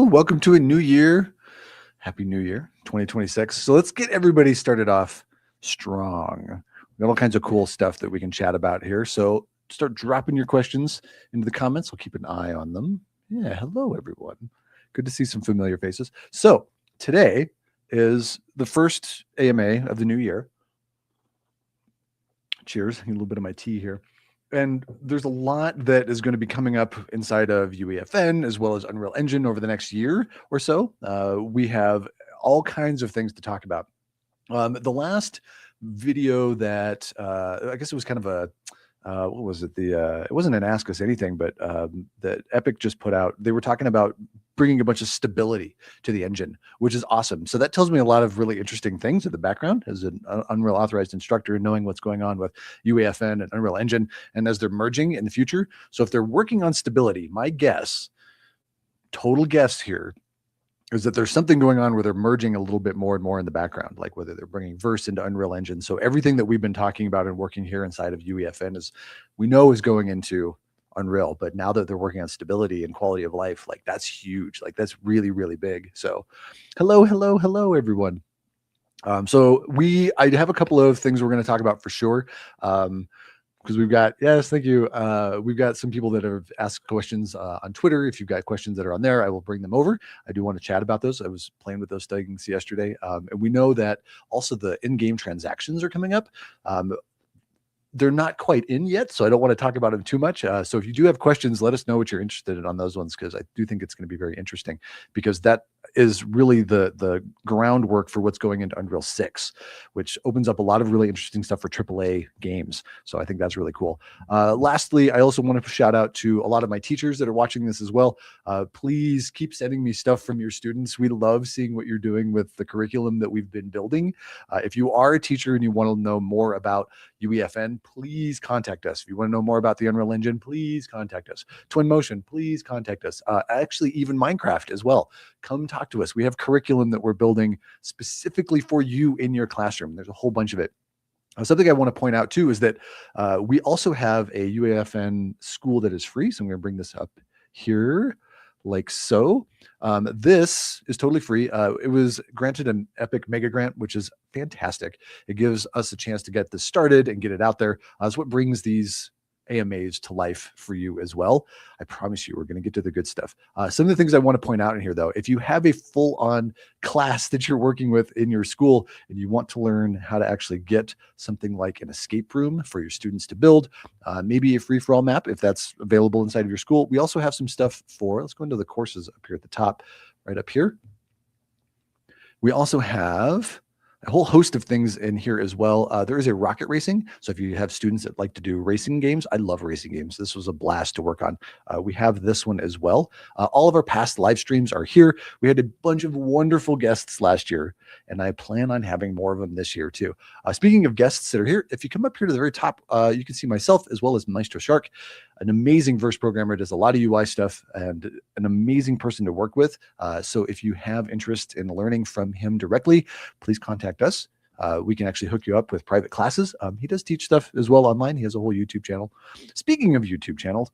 Well, welcome to a new year. Happy New Year, 2026. So let's get everybody started off strong. We got all kinds of cool stuff that we can chat about here. So start dropping your questions into the comments. We'll keep an eye on them. Yeah, hello, everyone. Good to see some familiar faces. So today is the first AMA of the new year. Cheers. A little bit of my tea here. And there's a lot that is going to be coming up inside of UEFN as well as Unreal Engine over the next year or so. We have all kinds of things to talk about. The last video that I guess it was kind of a what was it? It wasn't an Ask Us Anything, but that Epic just put out. They were talking about bringing a bunch of stability to the engine, which is awesome. So that tells me a lot of really interesting things in the background as an Unreal authorized instructor, knowing what's going on with UEFN and Unreal Engine, and as they're merging in the future. So if they're working on stability, my guess, total guess here, is that there's something going on where they're merging a little bit more and more in the background, like whether they're bringing verse into Unreal Engine. So everything that we've been talking about and working here inside of UEFN is going into Unreal, but now that they're working on stability and quality of life, like that's huge. Like that's really, really big. So hello, everyone. I have a couple of things we're going to talk about for sure. Because we've got, yes, thank you. We've got some people that have asked questions on Twitter. If you've got questions that are on there, I will bring them over. I do want to chat about those. I was playing with those things yesterday. And we know that also the in-game transactions are coming up. They're not quite in yet, so I don't want to talk about them too much. So if you do have questions, let us know what you're interested in on those ones, because I do think it's going to be very interesting, because that is really the groundwork for what's going into Unreal 6, which opens up a lot of really interesting stuff for AAA games. So I think that's really cool. Lastly, I also want to shout out to a lot of my teachers that are watching this as well. Please keep sending me stuff from your students. We love seeing what you're doing with the curriculum that we've been building. If you are a teacher and you want to know more about UEFN, please contact us. If you want to know more about the Unreal Engine, please contact us. Twinmotion, please contact us. Actually, even Minecraft as well. Come talk to us. We have curriculum that we're building specifically for you in your classroom. There's a whole bunch of it. Something I want to point out too is that we also have a UEFN school that is free. So I'm going to bring this up here like so. This is totally free. It was granted an Epic Mega Grant, which is fantastic. It gives us a chance to get this started and get it out there. It's what brings these AMAs to life for you as well. I promise you, we're going to get to the good stuff. Some of the things I want to point out in here, though, if you have a full-on class that you're working with in your school and you want to learn how to actually get something like an escape room for your students to build, maybe a free-for-all map, if that's available inside of your school. We also have some stuff for, let's go into the courses up here at the top, right up here. We also have a whole host of things in here as well. There is a rocket racing. So if you have students that like to do racing games, I love racing games. This was a blast to work on. We have this one as well. All of our past live streams are here. We had a bunch of wonderful guests last year, and I plan on having more of them this year too. Speaking of guests that are here, if you come up here to the very top, you can see myself as well as Maestro Shark, an amazing verse programmer, does a lot of UI stuff and an amazing person to work with. So if you have interest in learning from him directly, please contact us. We can actually hook you up with private classes. He does teach stuff as well online. He has a whole YouTube channel. Speaking of YouTube channels,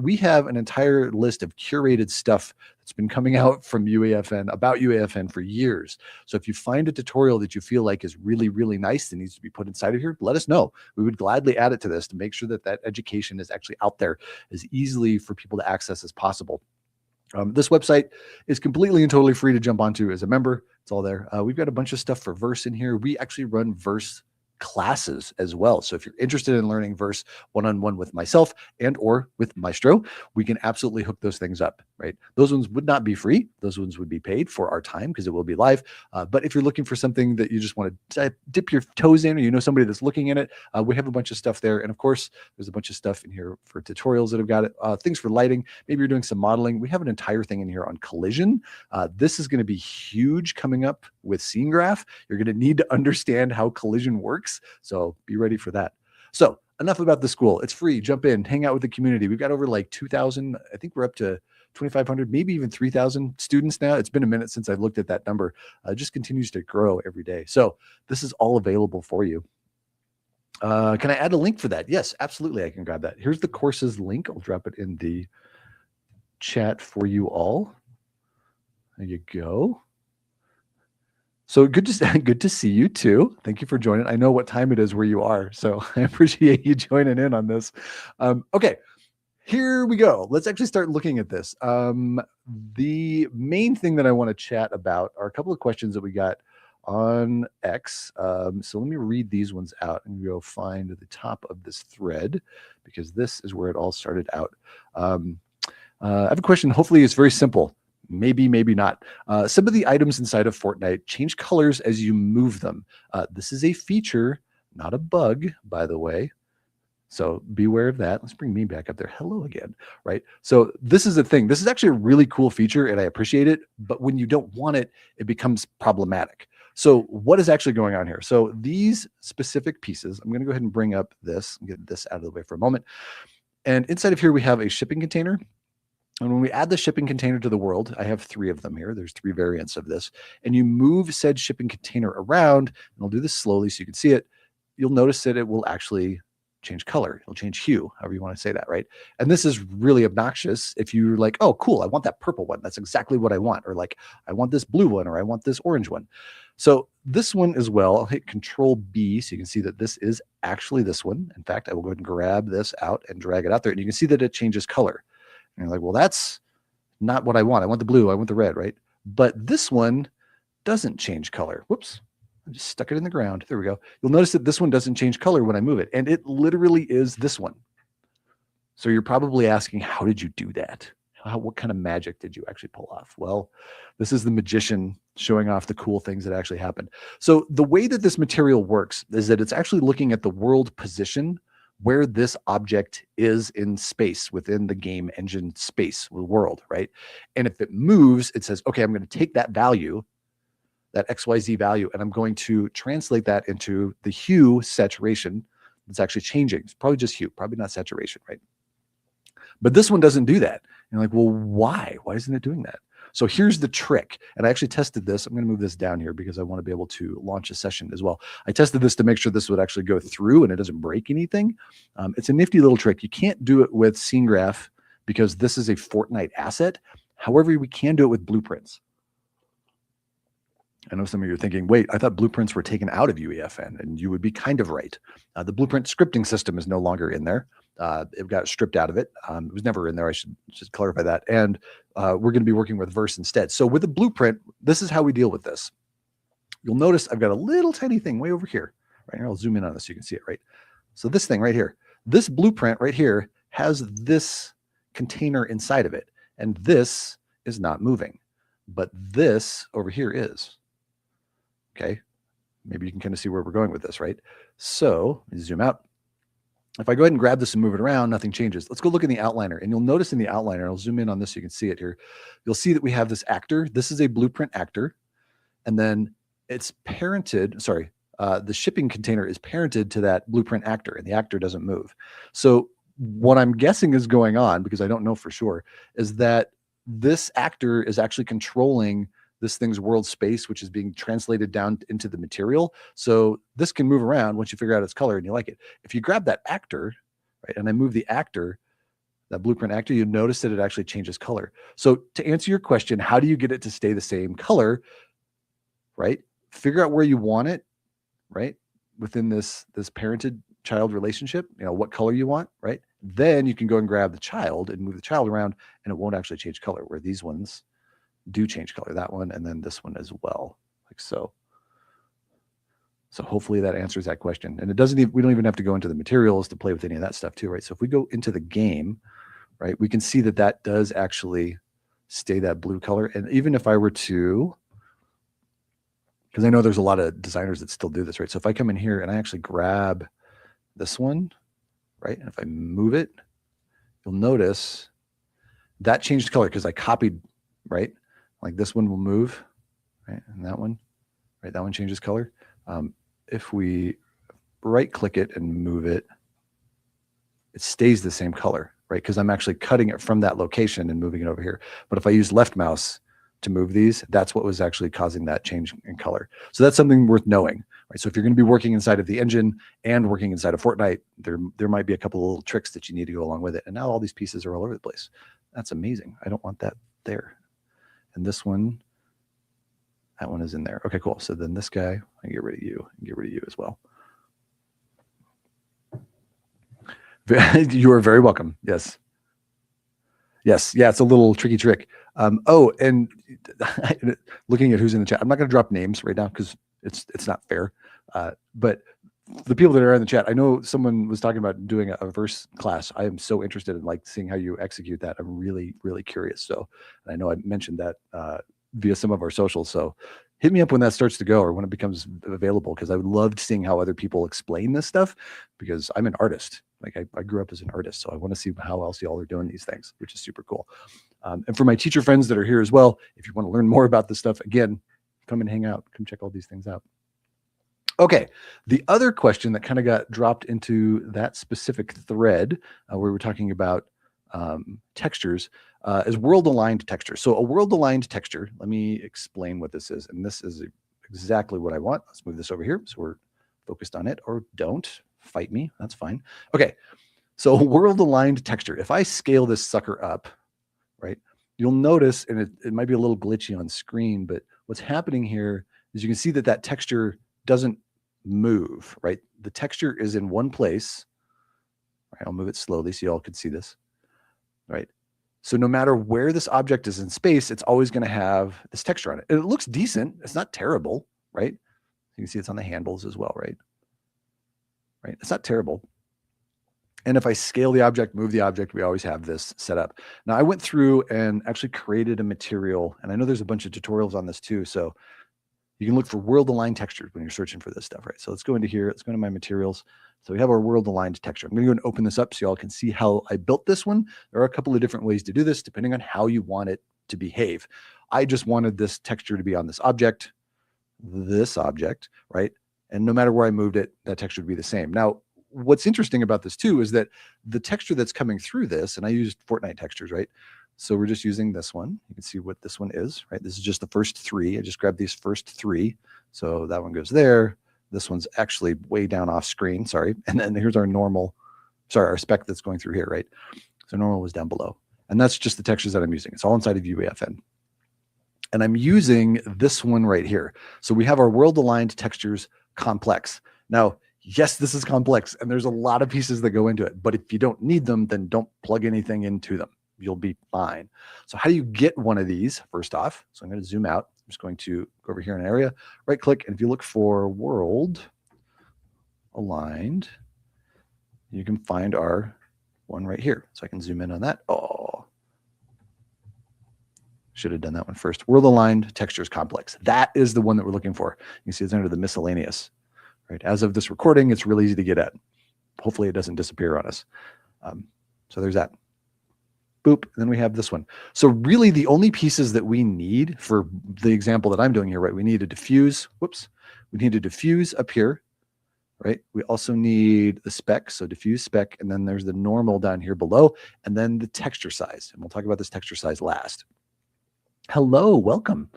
we have an entire list of curated stuff that's been coming out from UEFN, about UEFN for years. So if you find a tutorial that you feel like is really, really nice and needs to be put inside of here, let us know. We would gladly add it to this to make sure that that education is actually out there as easily for people to access as possible. This website is completely and totally free to jump onto as a member. It's all there. We've got a bunch of stuff for verse in here. We actually run verse classes as well. So if you're interested in learning verse one-on-one with myself and or with Maestro, we can absolutely hook those things up, right? Those ones would not be free. Those ones would be paid for our time because it will be live. But if you're looking for something that you just want to dip your toes in, or you know somebody that's looking in it, we have a bunch of stuff there. And of course, there's a bunch of stuff in here for tutorials that have got it, things for lighting. Maybe you're doing some modeling. We have an entire thing in here on collision. This is going to be huge coming up with Scene Graph. You're going to need to understand how collision works. So be ready for that. So enough about the school. It's free. Jump in, hang out with the community. We've got over like 2,000. I think we're up to 2,500, maybe even 3,000 students now. It's been a minute since I've looked at that number. It just continues to grow every day. So this is all available for you. Can I add a link for that? Yes, absolutely. I can grab that. Here's the courses link. I'll drop it in the chat for you all. There you go. So good to see you too. Thank you for joining. I know what time it is where you are, so I appreciate you joining in on this. Okay, here we go. Let's actually start looking at this. The main thing that I want to chat about are a couple of questions that we got on X. So let me read these ones out and go find the top of this thread, because this is where it all started out. I have a question. Hopefully it's very simple. Maybe, maybe not. Some of the items inside of Fortnite change colors as you move them. This is a feature, not a bug, by the way. So beware of that. Let's bring me back up there. Hello again, right? So this is the thing. This is actually a really cool feature and I appreciate it, but when you don't want it, it becomes problematic. So what is actually going on here? So these specific pieces, I'm going to go ahead and bring up this and get this out of the way for a moment. And inside of here, we have a shipping container. And when we add the shipping container to the world, I have 3 of them here. There's 3 variants of this. And you move said shipping container around, and I'll do this slowly so you can see it. You'll notice that it will actually change color. It'll change hue, however you want to say that, right? And this is really obnoxious if you're like, oh, cool, I want that purple one. That's exactly what I want. Or like, I want this blue one, or I want this orange one. So this one as well, I'll hit Control B so you can see that this is actually this one. In fact, I will go ahead and grab this out and drag it out there. And you can see that it changes color. And you're like, well, that's not what I want. I want the blue. I want the red, right? But this one doesn't change color. Whoops. I just stuck it in the ground. There we go. You'll notice that this one doesn't change color when I move it. And it literally is this one. So you're probably asking, how did you do that? What kind of magic did you actually pull off? Well, this is the magician showing off the cool things that actually happened. So the way that this material works is that it's actually looking at the world position where this object is in space within the game engine space, the world, right? And if it moves, it says, okay, I'm going to take that value, that XYZ value, and I'm going to translate that into the hue saturation that's actually changing. It's probably just hue, probably not saturation, right? But this one doesn't do that. You're like, well, why? Why isn't it doing that? So here's the trick. And I actually tested this. I'm going to move this down here because I want to be able to launch a session as well. I tested this to make sure this would actually go through and it doesn't break anything. It's a nifty little trick. You can't do it with scene graph because this is a Fortnite asset. However, we can do it with blueprints. I know some of you are thinking, wait, I thought blueprints were taken out of UEFN, and you would be kind of right. The blueprint scripting system is no longer in there. It got stripped out of it. It was never in there. I should just clarify that. And we're going to be working with verse instead. So with the blueprint, this is how we deal with this. You'll notice I've got a little tiny thing way over here. Right here, I'll zoom in on this so you can see it, right? So this thing right here, this blueprint right here has this container inside of it. And this is not moving. But this over here is. Okay, maybe you can kind of see where we're going with this, right? So let me zoom out. If I go ahead and grab this and move it around, nothing changes. Let's go look in the outliner. And you'll notice in the outliner, I'll zoom in on this so you can see it here. You'll see that we have this actor. This is a blueprint actor. And then it's parented, sorry, the shipping container is parented to that blueprint actor, and the actor doesn't move. So what I'm guessing is going on, because I don't know for sure, is that this actor is actually controlling this thing's world space, which is being translated down into the material. So this can move around once you figure out its color and you like it. If you grab that actor, right, and I move the actor, that blueprint actor, you notice that it actually changes color. So to answer your question, how do you get it to stay the same color, right? Figure out where you want it, right? Within this parented child relationship, you know, what color you want, right? Then you can go and grab the child and move the child around and it won't actually change color, where these ones do change color, that one, and then this one as well, like so. So hopefully that answers that question. And it doesn't even, we don't even have to go into the materials to play with any of that stuff too, right? So if we go into the game, right, we can see that that does actually stay that blue color. And even if I were to, because I know there's a lot of designers that still do this, right? So if I come in here and I actually grab this one, right, and if I move it, you'll notice that changed color because I copied, right? Like this one will move, right? And that one, right? That one changes color. If we right click it and move it, it stays the same color, right? Because I'm actually cutting it from that location and moving it over here. But if I use left mouse to move these, that's what was actually causing that change in color. So that's something worth knowing, right? So if you're going to be working inside of the engine and working inside of Fortnite, there might be a couple of little tricks that you need to go along with it. And now all these pieces are all over the place. That's amazing. I don't want that there. And this one, that one is in there. Okay, cool. So then this guy, I get rid of you and get rid of you as well. You are very welcome. Yes. Yes. Yeah, it's a little tricky trick. Oh, and looking at who's in the chat, I'm not going to drop names right now because it's not fair. But the people that are in the chat, I know someone was talking about doing a verse class. I am so interested in like seeing how you execute that. I'm really, really curious. So I know I mentioned that via some of our socials. So hit me up when that starts to go or when it becomes available, because I would love seeing how other people explain this stuff, because I'm an artist. Like I grew up as an artist. So I want to see how else y'all are doing these things, which is super cool. And for my teacher friends that are here as well, if you want to learn more about this stuff, again, come and hang out, come check all these things out. Okay, the other question that kind of got dropped into that specific thread where we were talking about textures is world-aligned texture. So a world-aligned texture, let me explain what this is. And this is exactly what I want. Let's move this over here so we're focused on it, or don't fight me, that's fine. Okay, so world-aligned texture. If I scale this sucker up, right, you'll notice, and it might be a little glitchy on screen, but what's happening here is you can see that that texture doesn't move, right? The texture is in one place. All right, I'll move it slowly so y'all can see this, right? So no matter where this object is in space, it's always going to have this texture on it. And it looks decent. It's not terrible, right? You can see it's on the handles as well, right? Right? It's not terrible. And if I scale the object, move the object, we always have this set up. Now I went through and actually created a material, and I know there's a bunch of tutorials on this too. So you can look for world-aligned textures when you're searching for this stuff, right? So let's go into here. Let's go into my materials. So we have our world-aligned texture. I'm going to go and open this up so y'all can see how I built this one. There are a couple of different ways to do this depending on how you want it to behave. I just wanted this texture to be on this object, right? And no matter where I moved it, that texture would be the same. Now, what's interesting about this too is that the texture that's coming through this, and I used Fortnite textures, right? So we're just using this one. You can see what this one is, right? This is just the first three. I just grabbed these first three. So that one goes there. This one's actually way down off screen, sorry. And then here's our normal, sorry, our spec that's going through here, right? So normal was down below. And that's just the textures that I'm using. It's all inside of UEFN. And I'm using this one right here. So we have our world-aligned textures complex. Now, yes, this is complex, and there's a lot of pieces that go into it. But if you don't need them, then don't plug anything into them. You'll be fine. So how do you get one of these? First off, so I'm going to zoom out. I'm just going to go over here in an area, right click, and if you look for world aligned, you can find our one right here. So I can zoom in on that. Oh, should have done that one first. World aligned textures complex. That is the one that we're looking for. You can see it's under the miscellaneous, right? As of this recording, it's really easy to get at. Hopefully it doesn't disappear on us. So there's that. Boop, and then we have this one. So really the only pieces that we need for the example that I'm doing here, right? We need a diffuse, whoops. We need a diffuse up here, right? We also need the spec, so diffuse spec, and then there's the normal down here below, and then the texture size. And we'll talk about this texture size last. Hello, welcome.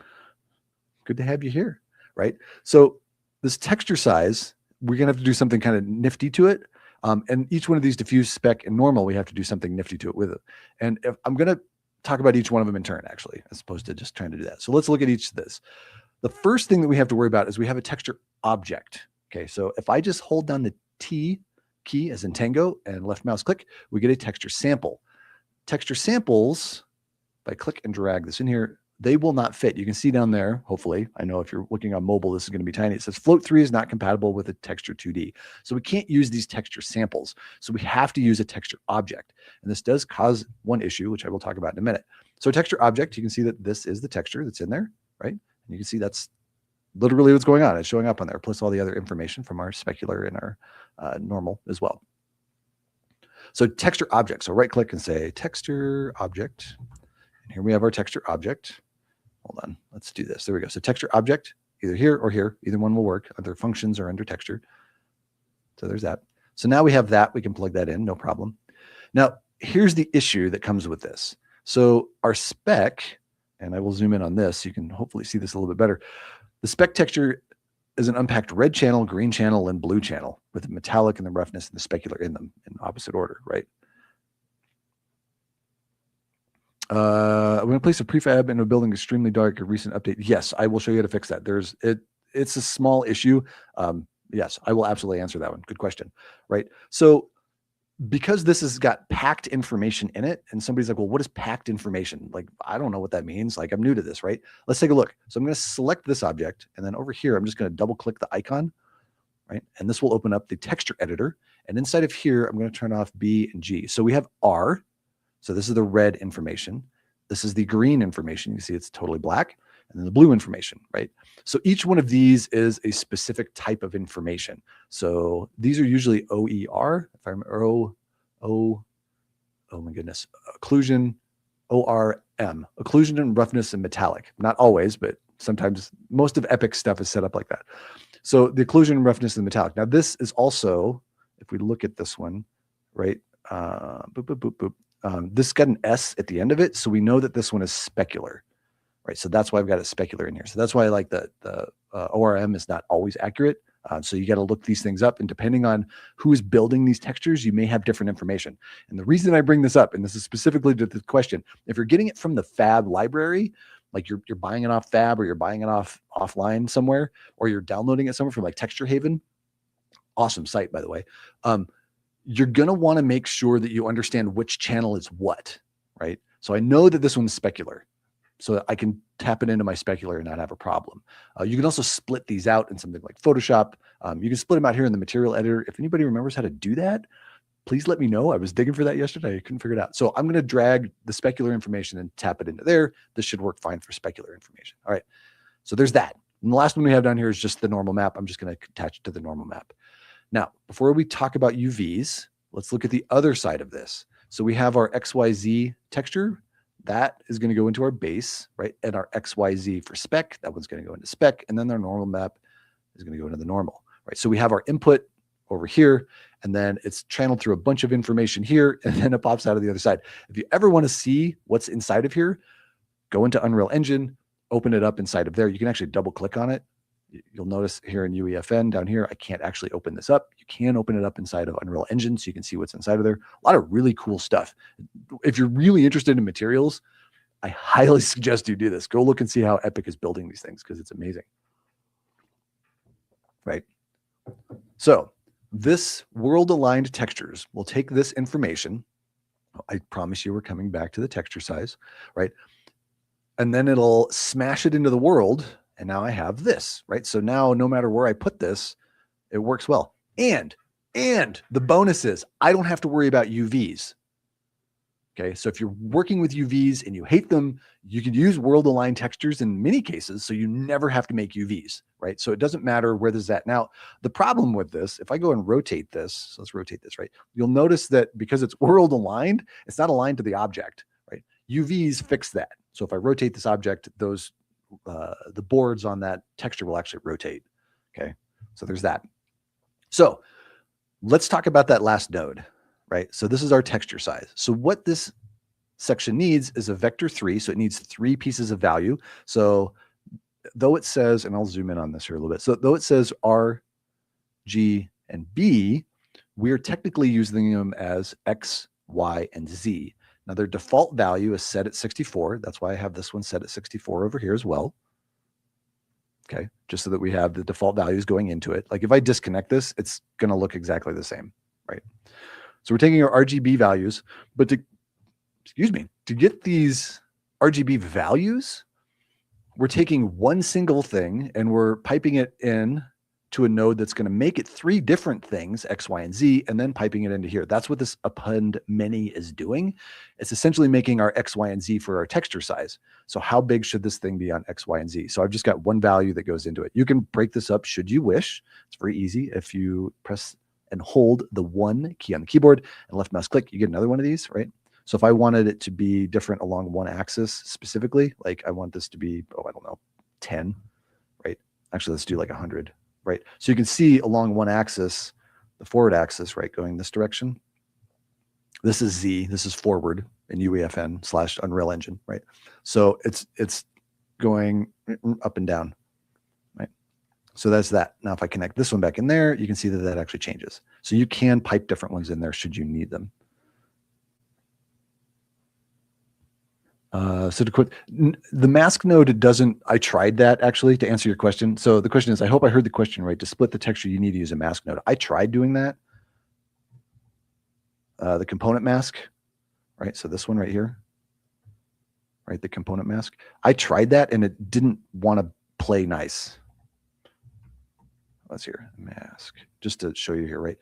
Good to have you here, right? So this texture size, we're gonna have to do something kind of nifty to it. And each one of these diffuse, spec, and normal, we have to do something nifty to it with it. And if, I'm going to talk about each one of them in turn, actually, as opposed to just trying to do that. So let's look at each of this. The first thing that we have to worry about is we have a texture object. Okay, so if I just hold down the T key as in tango and left mouse click, we get a texture sample. Texture samples, if I click and drag this in here, they will not fit. You can see down there, hopefully, I know if you're looking on mobile, this is going to be tiny. It says float 3 is not compatible with a texture 2D. So we can't use these texture samples. So we have to use a texture object. And this does cause one issue, which I will talk about in a minute. So texture object, you can see that this is the texture that's in there, right? And you can see that's literally what's going on. It's showing up on there, plus all the other information from our specular and our normal as well. So texture object. So right click and say texture object. And here we have our texture object. Hold on, let's do this. There we go. So texture object, either here or here, either one will work, under functions or under texture. So there's that. So now we have that, we can plug that in, no problem. Now, here's the issue that comes with this. So our spec, and I will zoom in on this, so you can hopefully see this a little bit better. The spec texture is an unpacked red channel, green channel, and blue channel with the metallic and the roughness and the specular in them in opposite order, right? I'm going to place a prefab in a building extremely dark. A recent update. Yes, I will show you how to fix that. It's a small issue. Yes, I will absolutely answer that one. Good question. Right. So because this has got packed information in it, and somebody's like, well, what is packed information? Like, I don't know what that means. Like, I'm new to this, right? Let's take a look. So I'm going to select this object, and then over here, I'm just going to double click the icon, right? And this will open up the texture editor. And inside of here, I'm going to turn off B and G. So we have R. So this is the red information. This is the green information. You see it's totally black. And then the blue information, right? So each one of these is a specific type of information. So these are usually OER, if I remember, oh my goodness, occlusion, ORM, occlusion and roughness and metallic. Not always, but sometimes most of Epic stuff is set up like that. So the occlusion and roughness and metallic. Now this is also, if we look at this one, right? Boop, boop, boop, boop. This got an S at the end of it. So we know that this one is specular. Right, so that's why I've got a specular in here. So that's why I like the ORM is not always accurate. So you got to look these things up, and depending on who is building these textures, you may have different information. And the reason I bring this up, and this is specifically to the question, if you're getting it from the Fab library, like you're buying it off Fab, or you're buying it offline somewhere, or you're downloading it somewhere from like Texture Haven, awesome site by the way. You're gonna want to make sure that you understand which channel is what, right? So I know that this one's specular, so that I can tap it into my specular and not have a problem. You can also split these out in something like Photoshop. You can split them out here in the material editor. If anybody remembers how to do that, please let me know. I was digging for that yesterday. I couldn't figure it out. So I'm going to drag the specular information and tap it into there. This should work fine for specular information. All right. So there's that. And the last one we have down here is just the normal map. I'm just going to attach it to the normal map. Now, before we talk about UVs, let's look at the other side of this. So we have our XYZ texture. That is going to go into our base, right? And our XYZ for spec, that one's going to go into spec. And then our normal map is going to go into the normal, right? So we have our input over here, and then it's channeled through a bunch of information here, and then it pops out of the other side. If you ever want to see what's inside of here, go into Unreal Engine, open it up inside of there. You can actually double click on it. You'll notice here in UEFN down here, I can't actually open this up. You can open it up inside of Unreal Engine so you can see what's inside of there. A lot of really cool stuff. If you're really interested in materials, I highly suggest you do this. Go look and see how Epic is building these things because it's amazing. Right? So this world-aligned textures will take this information. I promise you we're coming back to the texture size, right? And then it'll smash it into the world. And now I have this, right? So now no matter where I put this, it works well. And the bonus is I don't have to worry about UVs. Okay, so if you're working with UVs and you hate them, you can use world-aligned textures in many cases, so you never have to make UVs, right? So it doesn't matter where there's that. Now, the problem with this, if I go and rotate this, so let's rotate this, right? You'll notice that because it's world-aligned, it's not aligned to the object, right? UVs fix that. So if I rotate this object, those the boards on that texture will actually rotate. Okay, so there's that. So let's talk about that last node, right? So this is our texture size. So what this section needs is a vector 3. So it needs 3 pieces of value. So though it says, and I'll zoom in on this here a little bit. So though it says R, G, and B, we're technically using them as X, Y, and Z. Now their default value is set at 64. That's why I have this one set at 64 over here as well. Okay, just so that we have the default values going into it. Like if I disconnect this, it's going to look exactly the same, right? So we're taking our RGB values, but to get these RGB values, we're taking one single thing and we're piping it in to a node that's going to make it 3 different things, X, Y, and Z, and then piping it into here. That's what this append many is doing. It's essentially making our X, Y, and Z for our texture size. So how big should this thing be on X, Y, and Z? So I've just got one value that goes into it. You can break this up should you wish. It's very easy. If you press and hold the 1 key on the keyboard and left mouse click, you get another one of these, right? So if I wanted it to be different along one axis specifically, like I want this to be, I don't know, 10, right? Actually, let's do like 100. Right. So you can see along one axis, the forward axis, right, going this direction. This is Z, this is forward in UEFN / Unreal Engine, right? So it's going up and down, right? So that's that. Now, if I connect this one back in there, you can see that that actually changes. So you can pipe different ones in there should you need them. So to quit the mask node doesn't, I tried that actually to answer your question. So the question is, I hope I heard the question right. To split the texture, you need to use a mask node. I tried doing that. The component mask, right? So this one right here, right? The component mask. I tried that and it didn't want to play nice. Let's hear mask, just to show you here, right?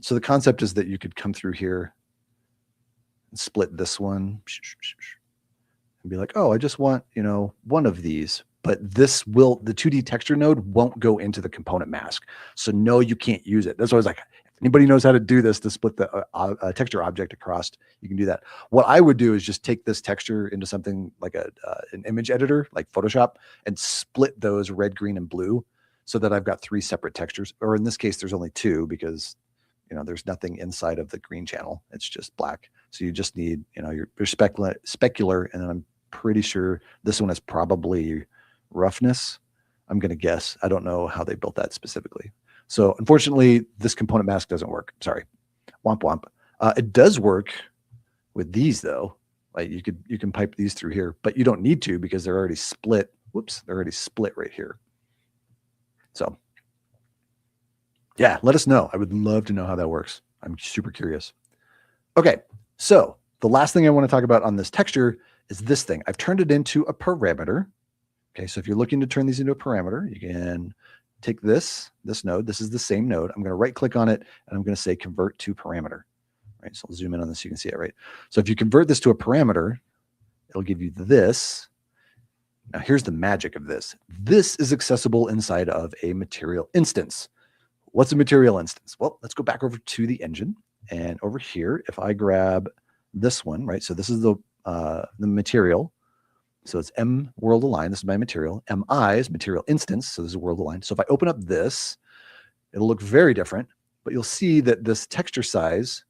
So the concept is that you could come through here and split this one and be like, oh, I just want, one of these, but the 2D texture node won't go into the component mask. So no, you can't use it. That's why I was like, if anybody knows how to do this to split the texture object across, you can do that. What I would do is just take this texture into something like an image editor, like Photoshop, and split those red, green, and blue so that I've got 3 separate textures. Or in this case, there's only 2 because there's nothing inside of the green channel. It's just black. So you just need, your specular, and then I'm pretty sure this one is probably roughness. I'm going to guess. I don't know how they built that specifically. So unfortunately, this component mask doesn't work. Sorry. Womp womp. It does work with these though. Like you can pipe these through here, but you don't need to because they're already split. Whoops, they're already split right here. So yeah, let us know. I would love to know how that works. I'm super curious. Okay, so the last thing I want to talk about on this texture is this thing. I've turned it into a parameter. Okay, so if you're looking to turn these into a parameter, you can take this node. This is the same node. I'm going to right click on it and I'm going to say convert to parameter. Right, so I'll zoom in on this so you can see it, right? So if you convert this to a parameter, it'll give you this. Now here's the magic of this. This is accessible inside of a material instance. What's a material instance? Well, let's go back over to the engine, and over here, if I grab this one, right? So this is the material. So it's M world align. This is my material. MI is material instance. So this is world align. So if I open up this, it'll look very different, but you'll see that this texture size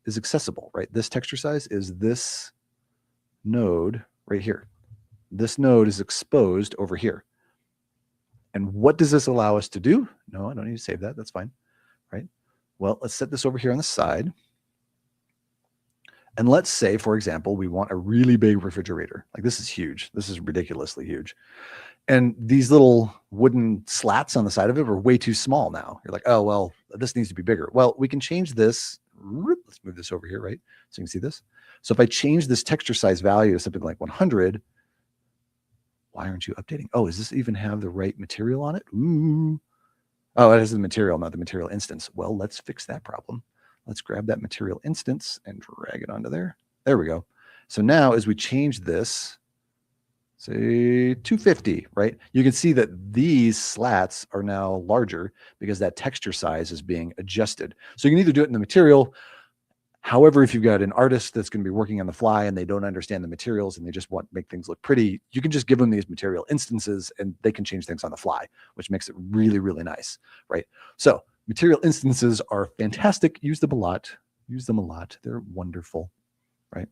is accessible, right? This texture size is this node right here. This node is exposed over here. And what does this allow us to do? No, I don't need to save that. That's fine, right? Well, let's set this over here on the side. And let's say, for example, we want a really big refrigerator. Like this is huge. This is ridiculously huge. And these little wooden slats on the side of it are way too small now. You're like, oh, well, this needs to be bigger. Well, we can change this. Let's move this over here, right? So you can see this. So if I change this texture size value to something like 100, why aren't you updating? Oh, does this even have the right material on it? Ooh. Oh, it has the material, not the material instance. Well, let's fix that problem. Let's grab that material instance and drag it onto there. There we go. So now as we change this, say 250, right? You can see that these slats are now larger because that texture size is being adjusted. So you can either do it in the material. However, if you've got an artist that's going to be working on the fly and they don't understand the materials and they just want to make things look pretty, you can just give them these material instances and they can change things on the fly, which makes it really, really nice, right? So material instances are fantastic. Use them a lot. Use them a lot. They're wonderful, right?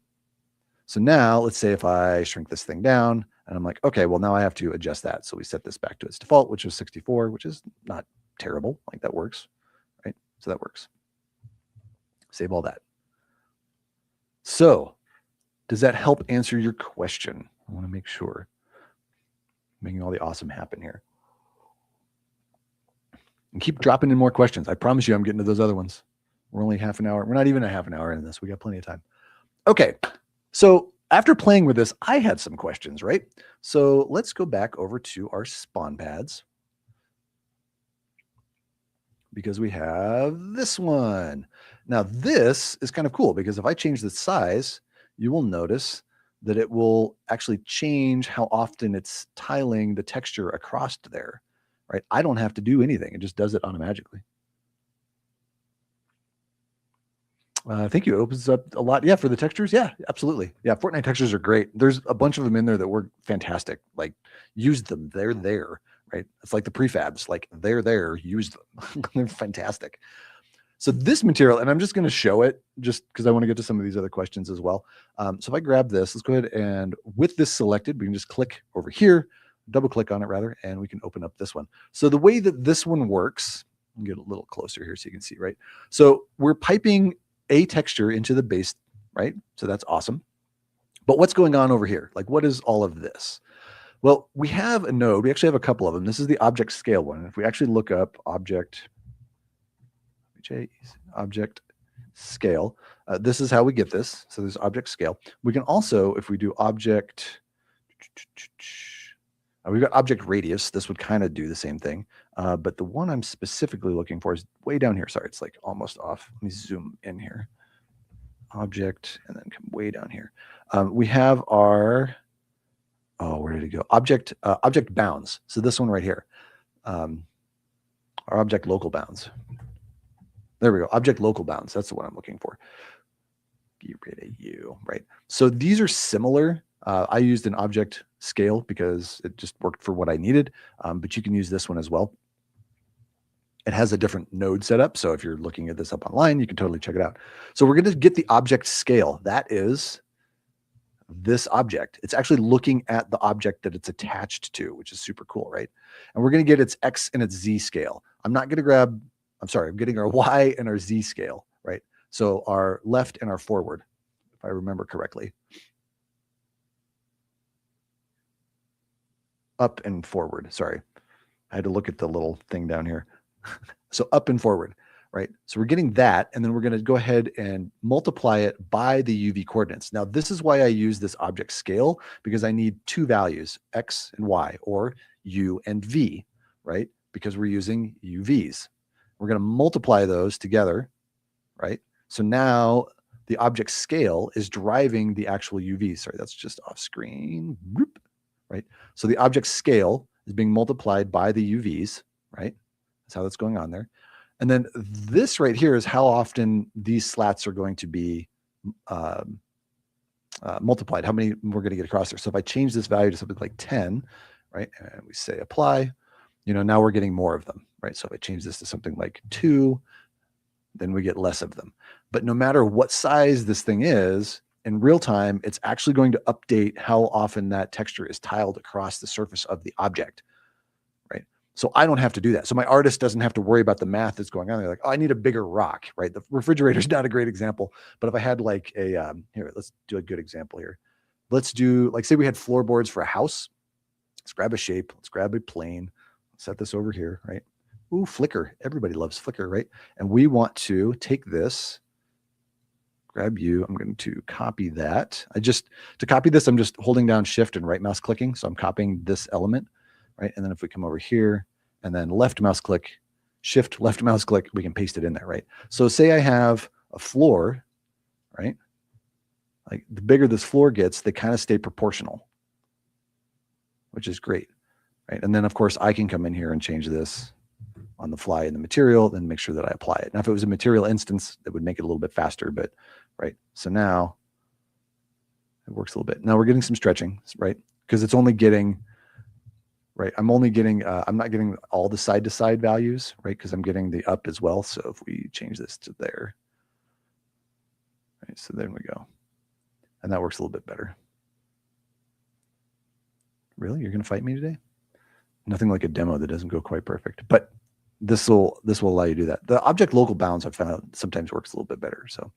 So now let's say if I shrink this thing down and I'm like, okay, well now I have to adjust that. So we set this back to its default, which is 64, which is not terrible. Like that works, right? So that works. Save all that. So does that help answer your question? I want to make sure. Making all the awesome happen here. And keep dropping in more questions. I promise you I'm getting to those other ones. We're only half an hour. We're not even a half an hour in this. We got plenty of time. Okay. So after playing with this, I had some questions, right? So let's go back over to our spawn pads because we have this one. Now this is kind of cool because if I change the size, you will notice that it will actually change how often it's tiling the texture across there, right? I don't have to do anything. It just does it automatically. Thank you. It opens up a lot. Yeah, for the textures. Yeah, absolutely. Yeah, Fortnite textures are great. There's a bunch of them in there that work fantastic. Like use them. They're there, right? It's like the prefabs. Like they're there. Use them. They're fantastic. So this material, and I'm just going to show it just because I want to get to some of these other questions as well. So if I grab this, let's go ahead and with this selected, we can just click over here, double click on it rather, and we can open up this one. So the way that this one works, I'll get a little closer here so you can see, right? So we're piping a texture into the base, right? So that's awesome. But what's going on over here? Like, what is all of this? Well, we have a node. We actually have a couple of them. This is the object scale one. If we actually look up object scale, this is how we get this. So there's object scale. We can also, if we do object, we've got object radius. This would kind of do the same thing. But the one I'm specifically looking for is way down here. Sorry, it's like almost off. Let me zoom in here. Object, and then come way down here. We have our, where did it go? Object bounds. So this one right here, our object local bounds. There we go. Object local bounds. That's the one I'm looking for. Get rid of you, right? So these are similar. I used an object scale because it just worked for what I needed, but you can use this one as well. It has a different node setup. So if you're looking at this up online, you can totally check it out. So we're going to get the object scale. That is this object. It's actually looking at the object that it's attached to, which is super cool, right? And we're going to get its X and its Z scale. I'm getting our Y and our Z scale, right? So our left and our forward, if I remember correctly. Up and forward, sorry. I had to look at the little thing down here. So up and forward, right? So we're getting that, and then we're going to go ahead and multiply it by the UV coordinates. Now, this is why I use this object scale, because I need two values, X and Y, or U and V, right? Because we're using UVs. We're going to multiply those together, right? So now the object scale is driving the actual UV. Sorry, that's just off screen, right? So the object scale is being multiplied by the UVs, right? That's how that's going on there. And then this right here is how often these slats are going to be multiplied, how many we're going to get across there. So if I change this value to something like 10, right, and we say apply, now we're getting more of them, right? So if I change this to something like 2, then we get less of them. But no matter what size this thing is, in real time, it's actually going to update how often that texture is tiled across the surface of the object, right? So I don't have to do that. So my artist doesn't have to worry about the math that's going on. They're like, oh, I need a bigger rock, right? The refrigerator is not a great example, but if I had like a, here, let's do a good example here. Let's do, like, say we had floorboards for a house. Let's grab a shape. Let's grab a plane. Set this over here, right? Ooh, flicker. Everybody loves flicker, right? And we want to take this, grab you. I'm going to copy that. To copy this, I'm just holding down shift and right mouse clicking. So I'm copying this element, right? And then if we come over here and then left mouse click, shift, left mouse click, we can paste it in there, right? So say I have a floor, right? Like the bigger this floor gets, they kind of stay proportional, which is great, right? And then of course I can come in here and change this on the fly in the material, then make sure that I apply it. Now, if it was a material instance, that would make it a little bit faster, but right. So now it works a little bit. Now we're getting some stretching, right? Because it's only getting, right? I'm only getting, I'm not getting all the side to side values, right? Because I'm getting the up as well. So if we change this to there, right? So there we go. And that works a little bit better. Really? You're going to fight me today? Nothing like a demo that doesn't go quite perfect, but this will allow you to do that. The object local bounds I've found out sometimes works a little bit better. So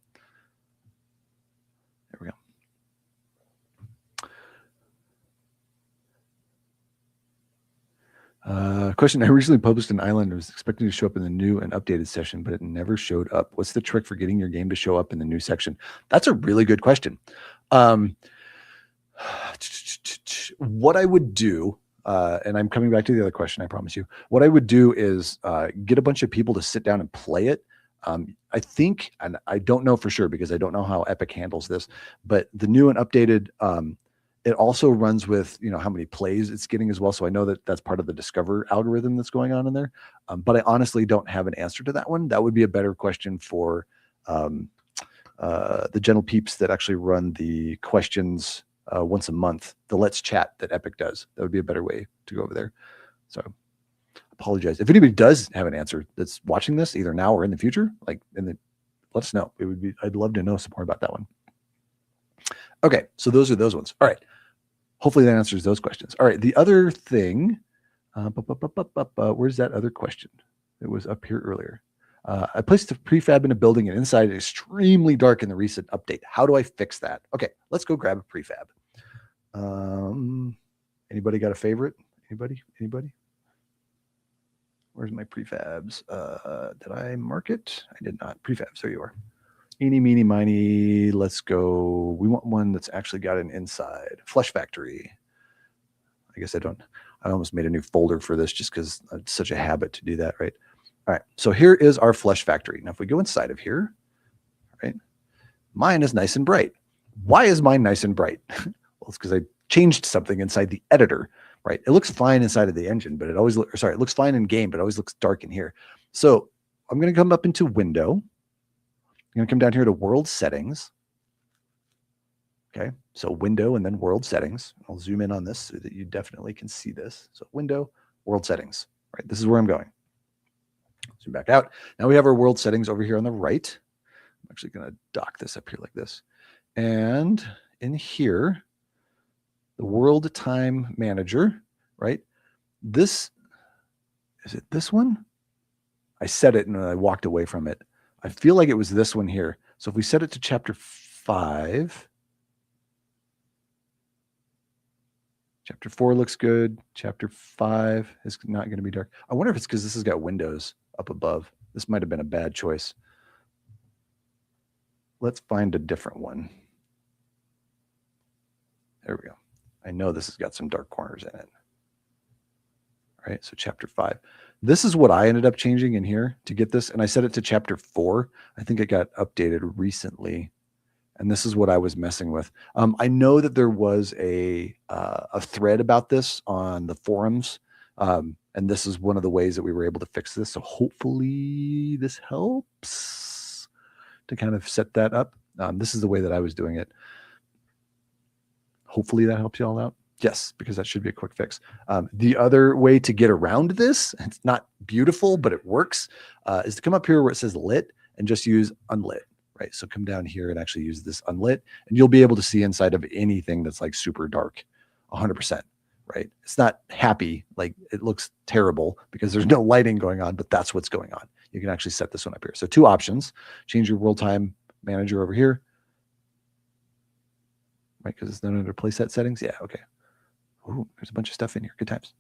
there we go. Question. I recently published an island. I was expecting to show up in the new and updated session, but it never showed up. What's the trick for getting your game to show up in the new section? That's a really good question. What I would do, and I'm coming back to the other question, I promise you. What I would do is get a bunch of people to sit down and play it. I think, and I don't know for sure because I don't know how Epic handles this, but the new and updated, it also runs with, how many plays it's getting as well. So I know that that's part of the Discover algorithm that's going on in there. But I honestly don't have an answer to that one. That would be a better question for the gentle peeps that actually run the questions once a month, the Let's Chat that Epic does. That would be a better way to go over there. So apologize. If anybody does have an answer that's watching this either now or in the future, let us know. I'd love to know some more about that one. Okay. So those are those ones. All right. Hopefully that answers those questions. All right. The other thing, where's that other question? It was up here earlier. I placed a prefab in a building and inside is extremely dark in the recent update. How do I fix that? Okay, let's go grab a prefab. Anybody got a favorite? Anybody? Where's my prefabs? Did I mark it? I did not. Prefabs, there you are. Eeny, meeny, miny. Let's go. We want one that's actually got an inside. Flush Factory. I guess I almost made a new folder for this just because it's such a habit to do that, right? All right, so here is our Flush Factory. Now, if we go inside of here, right, mine is nice and bright. Why is mine nice and bright? Well, it's because I changed something inside the editor, right? It looks fine inside of the engine, but it looks fine in game, but it always looks dark in here. So I'm going to come up into Window. I'm going to come down here to World Settings. Okay, so Window and then World Settings. I'll zoom in on this so that you definitely can see this. So Window, World Settings, right? This is where I'm going. Zoom back out. Now we have our world settings over here on the right. I'm actually going to dock this up here like this. And in here, the world time manager, right? Is it this one? I set it and I walked away from it. I feel like it was this one here. So if we set it to chapter 5, chapter 4 looks good. Chapter 5 is not going to be dark. I wonder if it's because this has got windows up above. This might have been a bad choice. Let's find a different one. There we go. I know this has got some dark corners in it. All right, so chapter 5. This is what I ended up changing in here to get this, and I set it to chapter 4. I think it got updated recently, and this is what I was messing with. I know that there was a thread about this on the forums, and this is one of the ways that we were able to fix this. So hopefully this helps to kind of set that up. This is the way that I was doing it. Hopefully that helps you all out. Yes, because that should be a quick fix. The other way to get around this, it's not beautiful, but it works, is to come up here where it says lit and just use unlit, right? So come down here and actually use this unlit, and you'll be able to see inside of anything that's like super dark, 100%. Right? It's not happy, like it looks terrible because there's no lighting going on, but that's what's going on. You can actually set this one up here. So 2 options: change your world time manager over here, right? Because it's not under playset settings. Yeah, okay. Ooh, there's a bunch of stuff in here. Good times.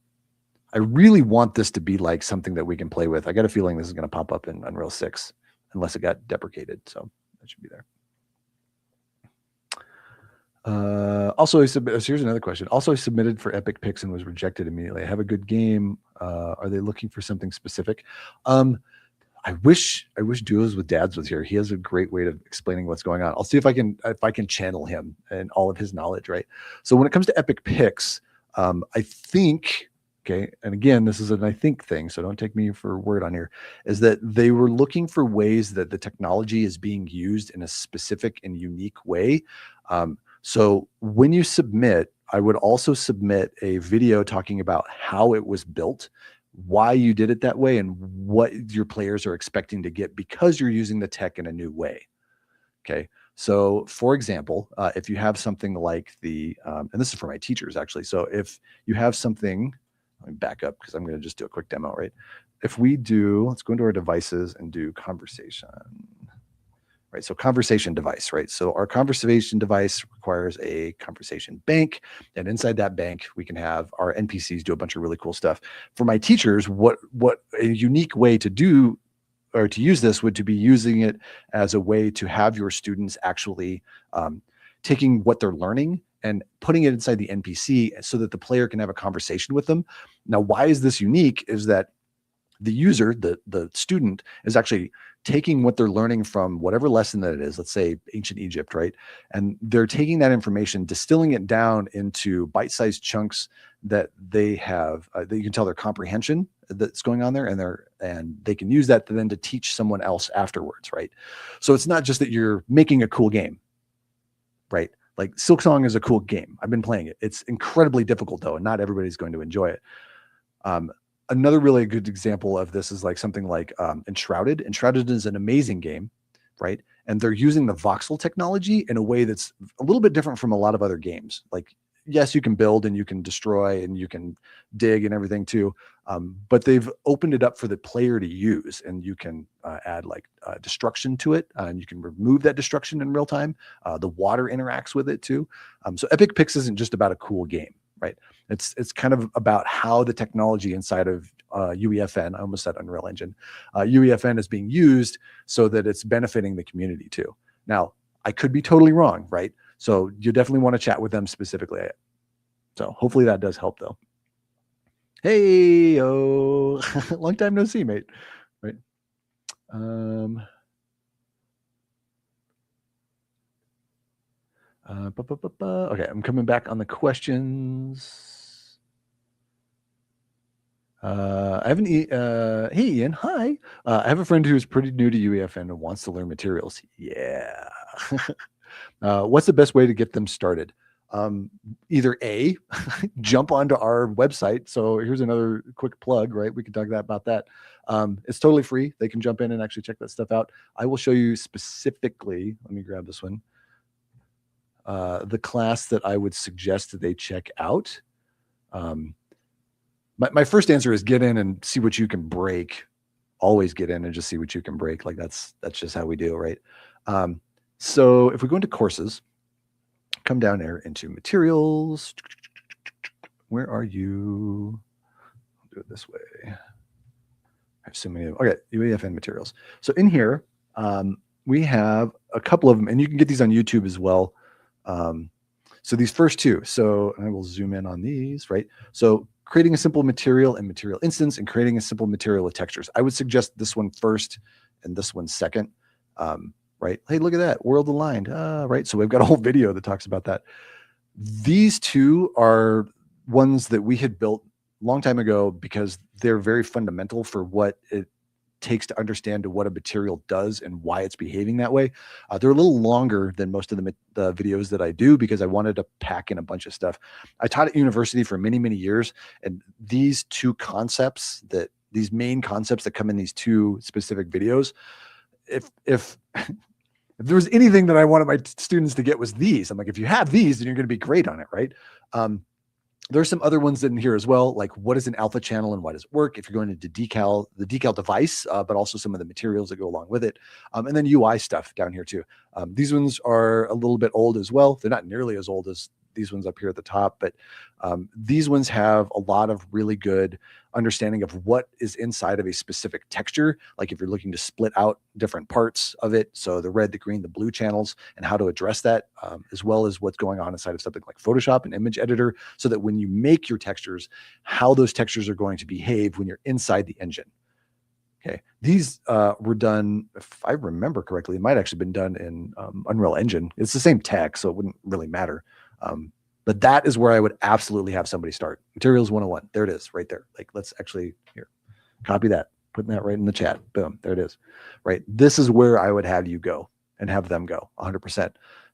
I really want this to be like something that we can play with. I got a feeling this is going to pop up in Unreal 6 unless it got deprecated. So that should be there. Here's another question. Also, I submitted for Epic Picks and was rejected immediately. I have a good game. Are they looking for something specific? I wish Duos with Dads was here. He has a great way of explaining what's going on. I'll see if I can channel him and all of his knowledge, right? So when it comes to Epic Picks, I think, okay, and again, this is an I think thing, so don't take me for word on here, is that they were looking for ways that the technology is being used in a specific and unique way. So when you submit, I would also submit a video talking about how it was built, why you did it that way, and what your players are expecting to get because you're using the tech in a new way. Okay. So for example, if you have something like and this is for my teachers actually. So if you have something, let me back up because I'm going to just do a quick demo, right? If we let's go into our devices and do conversation. Right, so conversation device, right? So our conversation device requires a conversation bank, and inside that bank, we can have our NPCs do a bunch of really cool stuff. For my teachers, what a unique way to do or to use this would to be using it as a way to have your students actually taking what they're learning and putting it inside the NPC so that the player can have a conversation with them. Now, why is this unique? Is that the user, the student, is actually taking what they're learning from whatever lesson that it is, let's say ancient Egypt, right? And they're taking that information, distilling it down into bite-sized chunks that they have, that you can tell their comprehension that's going on there, and they can use that to teach someone else afterwards, right? So it's not just that you're making a cool game, right? Like Silksong is a cool game. I've been playing it. It's incredibly difficult though, and not everybody's going to enjoy it. Another really good example of this is like something like Enshrouded. Enshrouded is an amazing game, right? And they're using the voxel technology in a way that's a little bit different from a lot of other games. Like yes, you can build and you can destroy and you can dig and everything too. But they've opened it up for the player to use, and you can add like destruction to it, and you can remove that destruction in real time. The water interacts with it too. So Epic Picks isn't just about a cool game, right? It's kind of about how the technology inside of UEFN, I almost said Unreal Engine, UEFN is being used so that it's benefiting the community too. Now, I could be totally wrong, right? So you definitely want to chat with them specifically. So hopefully that does help though. Hey, oh, long time no see, mate. Right. Okay, I'm coming back on the questions. I haven't. Hey, Ian. Hi. I have a friend who is pretty new to UEFN and wants to learn materials. Yeah. What's the best way to get them started? Either A, jump onto our website. So here's another quick plug, right? We can talk about that. It's totally free. They can jump in and actually check that stuff out. I will show you specifically. Let me grab this one. The class that I would suggest that they check out. My first answer is get in and see what you can break. Always get in and just see what you can break. Like that's just how we do, right? So if we go into courses, come down there into materials. Where are you? I'll do it this way. I have so many of them. Okay, UEFN materials. So in here, we have a couple of them, and you can get these on YouTube as well. So these first two, so I will zoom in on these, right? So creating a simple material and material instance and creating a simple material with textures. I would suggest this one first and this one second, right? Hey, look at that, world aligned, right? So we've got a whole video that talks about that. These two are ones that we had built a long time ago because they're very fundamental for what it takes to understand what a material does and why it's behaving that way. They're a little longer than most of the videos that I do because I wanted to pack in a bunch of stuff. I taught at university for many, many years, and these two concepts, these main concepts that come in these two specific videos, if there was anything that I wanted my students to get was these. I'm like, if you have these, then you're going to be great on it, right? There's some other ones in here as well, like what is an alpha channel and why does it work? If you're going into the decal device, but also some of the materials that go along with it. And then UI stuff down here too. These ones are a little bit old as well. They're not nearly as old as these ones up here at the top, but these ones have a lot of really good understanding of what is inside of a specific texture. Like if you're looking to split out different parts of it, so the red, the green, the blue channels, and how to address that, as well as what's going on inside of something like Photoshop and image editor, so that when you make your textures, how those textures are going to behave when you're inside the engine. Okay, these were done, if I remember correctly, it might actually been done in Unreal Engine. It's the same tech, so it wouldn't really matter. But that is where I would absolutely have somebody start. Materials 101. There it is right there. Like, let's actually here, copy that, putting that right in the chat. Boom, there it is. Right. This is where I would have you go and have them go 100%.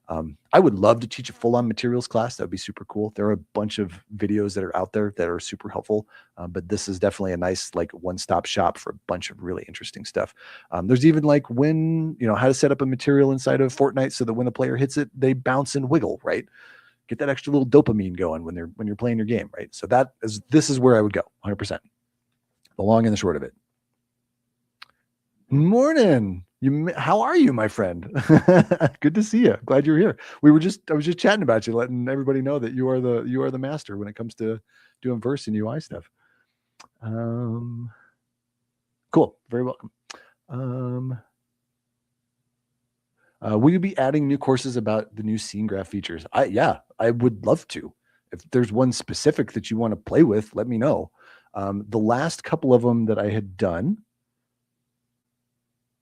I would love to teach a full-on materials class. That would be super cool. There are a bunch of videos that are out there that are super helpful, but this is definitely a nice like one-stop shop for a bunch of really interesting stuff. There's even like how to set up a material inside of Fortnite so that when the player hits it, they bounce and wiggle, right? Get that extra little dopamine going when you're playing your game, right? So this is where I would go 100%. The long and the short of it. Morning. How are you, my friend? Good to see you. Glad you're here. I was just chatting about you, letting everybody know that you are the master when it comes to doing verse and UI stuff. Cool. Very welcome. Will you be adding new courses about the new scene graph features? Yeah, I would love to. If there's one specific that you want to play with, let me know. The last couple of them that I had done.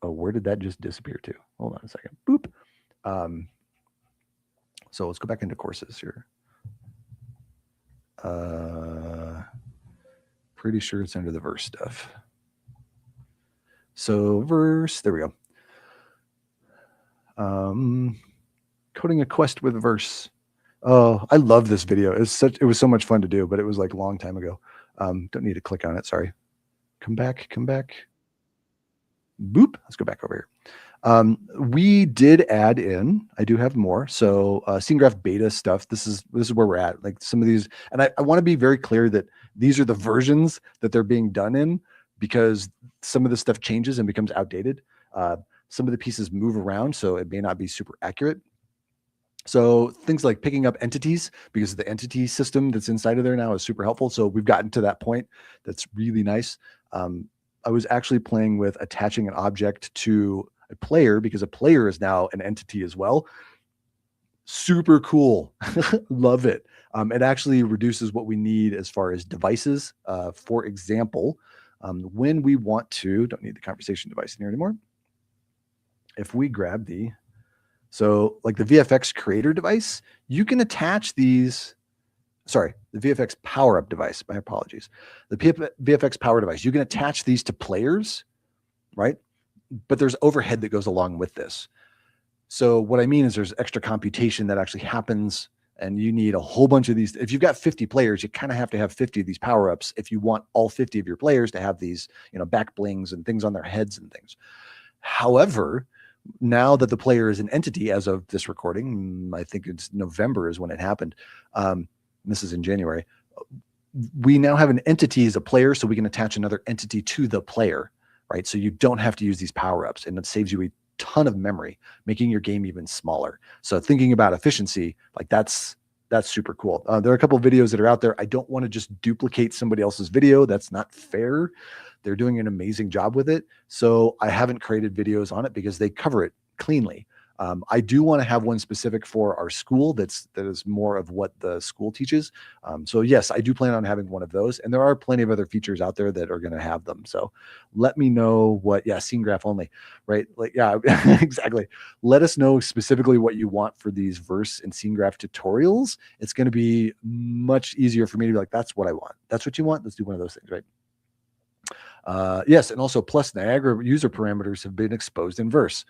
Oh, where did that just disappear to? Hold on a second. Boop. So let's go back into courses here. Pretty sure it's under the verse stuff. So verse, there we go. Coding a quest with verse. Oh, I love this video. It was so much fun to do, but it was like a long time ago. Don't need to click on it. Sorry. Come back. Boop. Let's go back over here. We did add in, I do have more. So scene graph beta stuff, this is where we're at. Like some of these, and I want to be very clear that these are the versions that they're being done in, because some of the stuff changes and becomes outdated. Some of the pieces move around, so it may not be super accurate. So things like picking up entities, because the entity system that's inside of there now is super helpful. So we've gotten to that point. That's really nice. I was actually playing with attaching an object to a player, because a player is now an entity as well. Super cool. Love it. It actually reduces what we need as far as devices. For example, when we want to, don't need the conversation device in here anymore. If we grab so like the VFX creator device, you can attach these, sorry, the VFX power up device, my apologies. The VFX power device, you can attach these to players, right? But there's overhead that goes along with this. So what I mean is there's extra computation that actually happens, and you need a whole bunch of these. If you've got 50 players, you kind of have to have 50 of these power ups if you want all 50 of your players to have these, back blings and things on their heads and things. However, now that the player is an entity as of this recording, I think it's November is when it happened. This is in January. We now have an entity as a player, so we can attach another entity to the player, right? So you don't have to use these power-ups, and it saves you a ton of memory, making your game even smaller. So thinking about efficiency, like that's super cool. There are a couple of videos that are out there. I don't want to just duplicate somebody else's video. That's not fair. They're doing an amazing job with it. So I haven't created videos on it because they cover it cleanly. I do want to have one specific for our school that is more of what the school teaches. So yes, I do plan on having one of those, and there are plenty of other features out there that are going to have them. So let me know scene graph only, right? Like, yeah, exactly. Let us know specifically what you want for these verse and scene graph tutorials. It's going to be much easier for me to be like, that's what I want. That's what you want. Let's do one of those things, right? Yes, and also plus Niagara user parameters have been exposed in verse,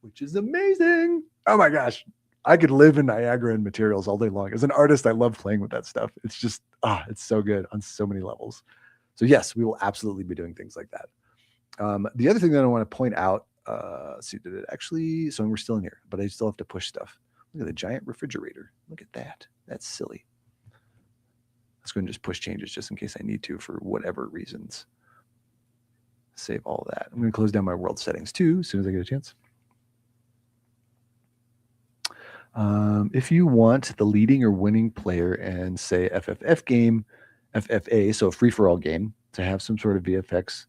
which is amazing. Oh my gosh. I could live in Niagara and materials all day long. As an artist, I love playing with that stuff. It's just, it's so good on so many levels. So yes, we will absolutely be doing things like that. The other thing that I want to point out, let's see, did it actually, so we're still in here, but I still have to push stuff. Look at the giant refrigerator. Look at that. That's silly. Let's go and just push changes just in case I need to for whatever reasons. Save all that. I'm going to close down my world settings too, as soon as I get a chance. If you want the leading or winning player and say FFF game, FFA, so a free-for-all game, to have some sort of VFX,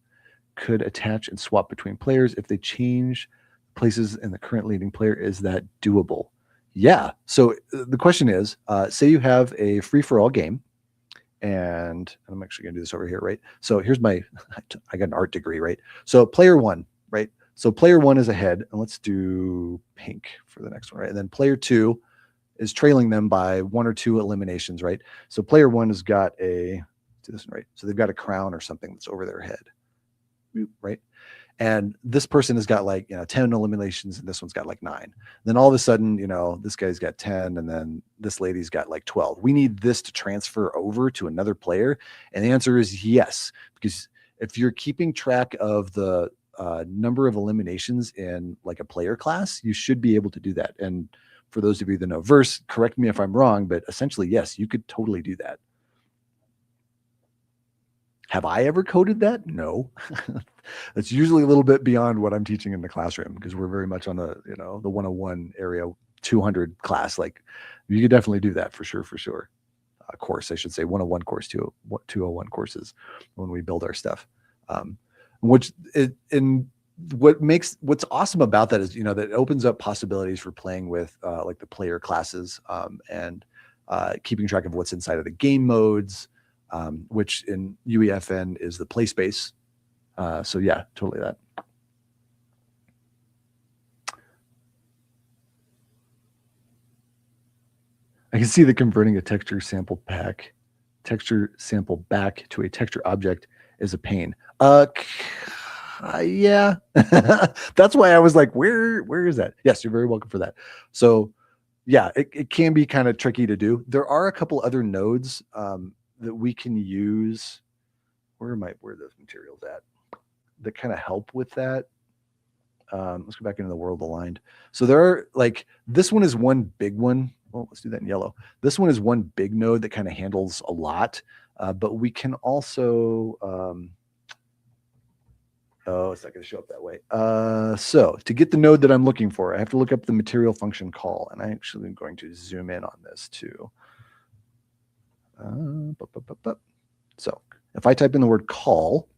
could attach and swap between players if they change places in the current leading player. Is that doable? Yeah. So the question is, say you have a free-for-all game, and I'm actually going to do this over here, right? So here's I got an art degree, right? So player one, right? So player one is ahead, and let's do pink for the next one, right? And then player two is trailing them by 1 or 2 eliminations, right? So player one has got do this one, right? So they've got a crown or something that's over their head, right? And this person has got 10 eliminations, and this one's got 9. Then all of a sudden, this guy's got 10, and then this lady's got 12. We need this to transfer over to another player. And the answer is yes, because if you're keeping track of the number of eliminations in a player class, you should be able to do that. And for those of you that know verse, correct me if I'm wrong, but essentially, yes, you could totally do that. Have I ever coded that? No. That's usually a little bit beyond what I'm teaching in the classroom, because we're very much on the 101 area, 200 class. You could definitely do that for sure. Course, I should say 101 course, 201 courses when we build our stuff. What's awesome about that is, that it opens up possibilities for playing with the player classes and keeping track of what's inside of the game modes, which in UEFN is the play space. So yeah, totally that. I can see that converting a texture sample back to a texture object is a pain. Yeah, that's why I was like, where is that? Yes, you're very welcome for that. So yeah, it can be kind of tricky to do. There are a couple other nodes that we can use. Where are those materials at that kind of help with that? Let's go back into the world aligned. So there are like, this one is one big one. Well, let's do that in yellow. This one is one big node that kind of handles a lot, but we can also, oh, it's not going to show up that way. So to get the node that I'm looking for, I have to look up the material function call, and I actually am going to zoom in on this too. So if I type in the word call,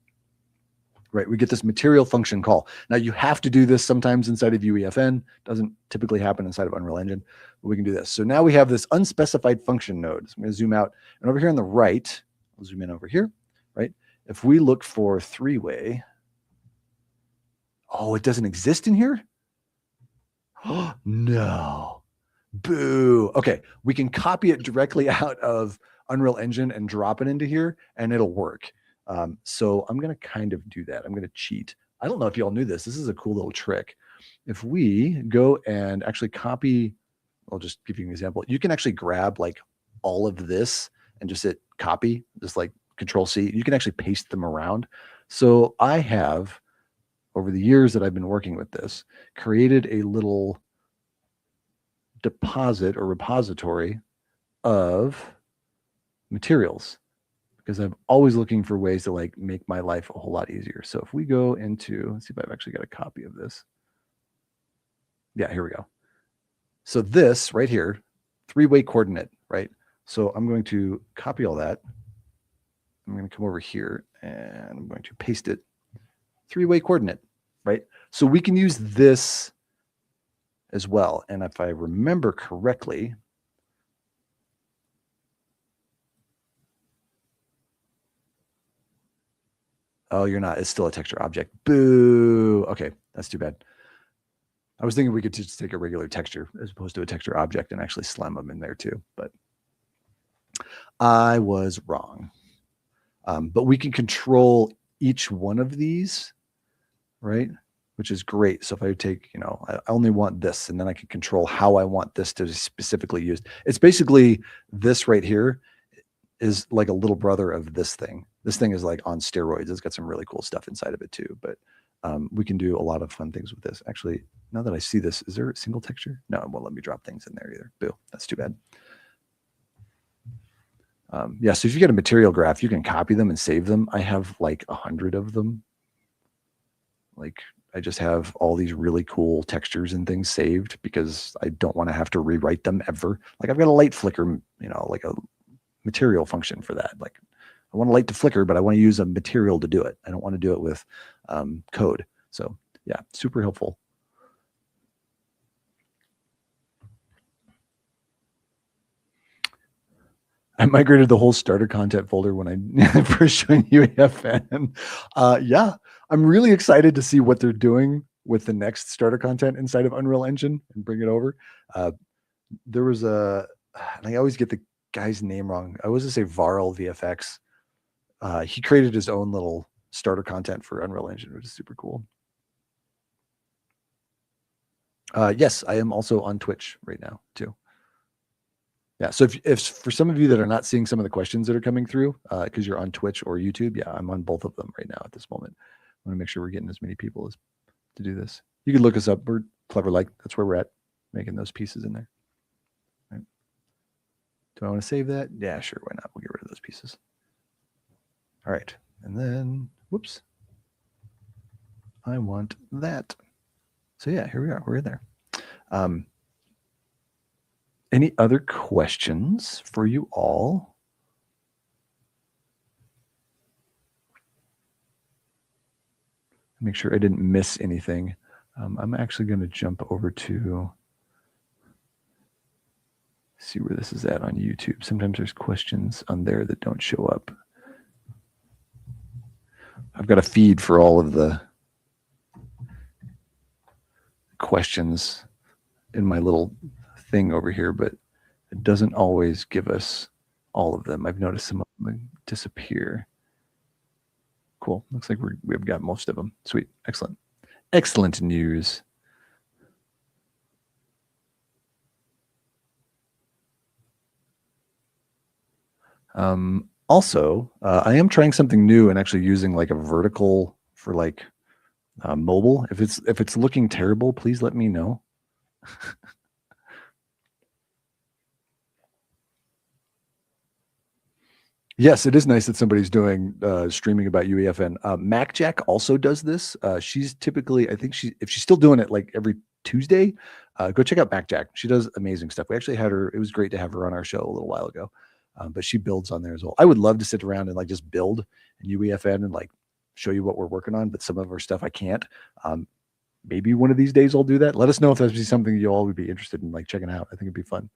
right, we get this material function call. Now you have to do this sometimes inside of UEFN. Doesn't typically happen inside of Unreal Engine, but we can do this. So now we have this unspecified function node. So I'm going to zoom out, and over here on the right, I'll zoom in over here, right? If we look for three-way, oh, it doesn't exist in here? Oh, no. Boo. Okay, we can copy it directly out of Unreal Engine and drop it into here, and it'll work. So I'm going to kind of do that. I'm going to cheat. I don't know if you all knew this. This is a cool little trick. If we go and actually copy, I'll just give you an example. You can actually grab like all of this and just hit copy, just like Control C. You can actually paste them around. So I have, over the years that I've been working with this, created a little deposit or repository of materials, because I'm always looking for ways to like make my life a whole lot easier. So if we go into, let's see if I've actually got a copy of this. Yeah, here we go. So this right here, three-way coordinate, right? So I'm going to copy all that. I'm going to come over here and I'm going to paste it. Three-way coordinate, right? So we can use this as well. And if I remember correctly, oh, you're not. It's still a texture object. Boo. Okay, that's too bad. I was thinking we could just take a regular texture as opposed to a texture object and actually slam them in there too, but I was wrong. But we can control each one of these, right? Which is great. So if I take, you know, I only want this, and then I can control how I want this to specifically used. It's basically this right here is like a little brother of this thing. This thing is like on steroids. It's got some really cool stuff inside of it too, but we can do a lot of fun things with this. Actually, now that I see this, is there a single texture? No, it won't let me drop things in there either. Boo, that's too bad. Yeah, so if you get a material graph, you can copy them and save them. I have like 100 of them. Like I just have all these really cool textures and things saved because I don't want to have to rewrite them ever. Like I've got a light flicker, you know, like a material function for that. Like I want a light to flicker, but I want to use a material to do it. I don't want to do it with code. So yeah, super helpful. I migrated the whole starter content folder when I first joined UEFN. Yeah, I'm really excited to see what they're doing with the next starter content inside of Unreal Engine and bring it over. There was and I always get the guy's name wrong. I was to say Varl VFX. He created his own little starter content for Unreal Engine, which is super cool. Yes, I am also on Twitch right now too. Yeah, so if for some of you that are not seeing some of the questions that are coming through, because you're on Twitch or YouTube, yeah, I'm on both of them right now at this moment. I want to make sure we're getting as many people as to do this. You can look us up. We're Cleverlike. That's where we're at, making those pieces in there. Right. Do I want to save that? Yeah, sure. Why not? We'll get rid of those pieces. All right, and then whoops, I want that. So yeah, here we are. We're in there. Any other questions for you all? Make sure I didn't miss anything. I'm actually going to jump over to see where this is at on YouTube. Sometimes there's questions on there that don't show up. I've got a feed for all of the questions in my little thing over here, but it doesn't always give us all of them. I've noticed some of them disappear. Cool. Looks like we've got most of them. Sweet. Excellent. Excellent news. Also, I am trying something new and actually using like a vertical for like Mobile. If it's looking terrible, please let me know. Yes, it is nice that somebody's doing streaming about UEFN. MacJack also does this. She's typically, I think if she's still doing it like every Tuesday, go check out MacJack. She does amazing stuff. We actually had her. It was great to have her on our show a little while ago. But she builds on there as well. I would love to sit around and like just build in UEFN and like show you what we're working on. But some of our stuff I can't. Maybe one of these days I'll do that. Let us know if that's something you all would be interested in like checking out. I think it'd be fun.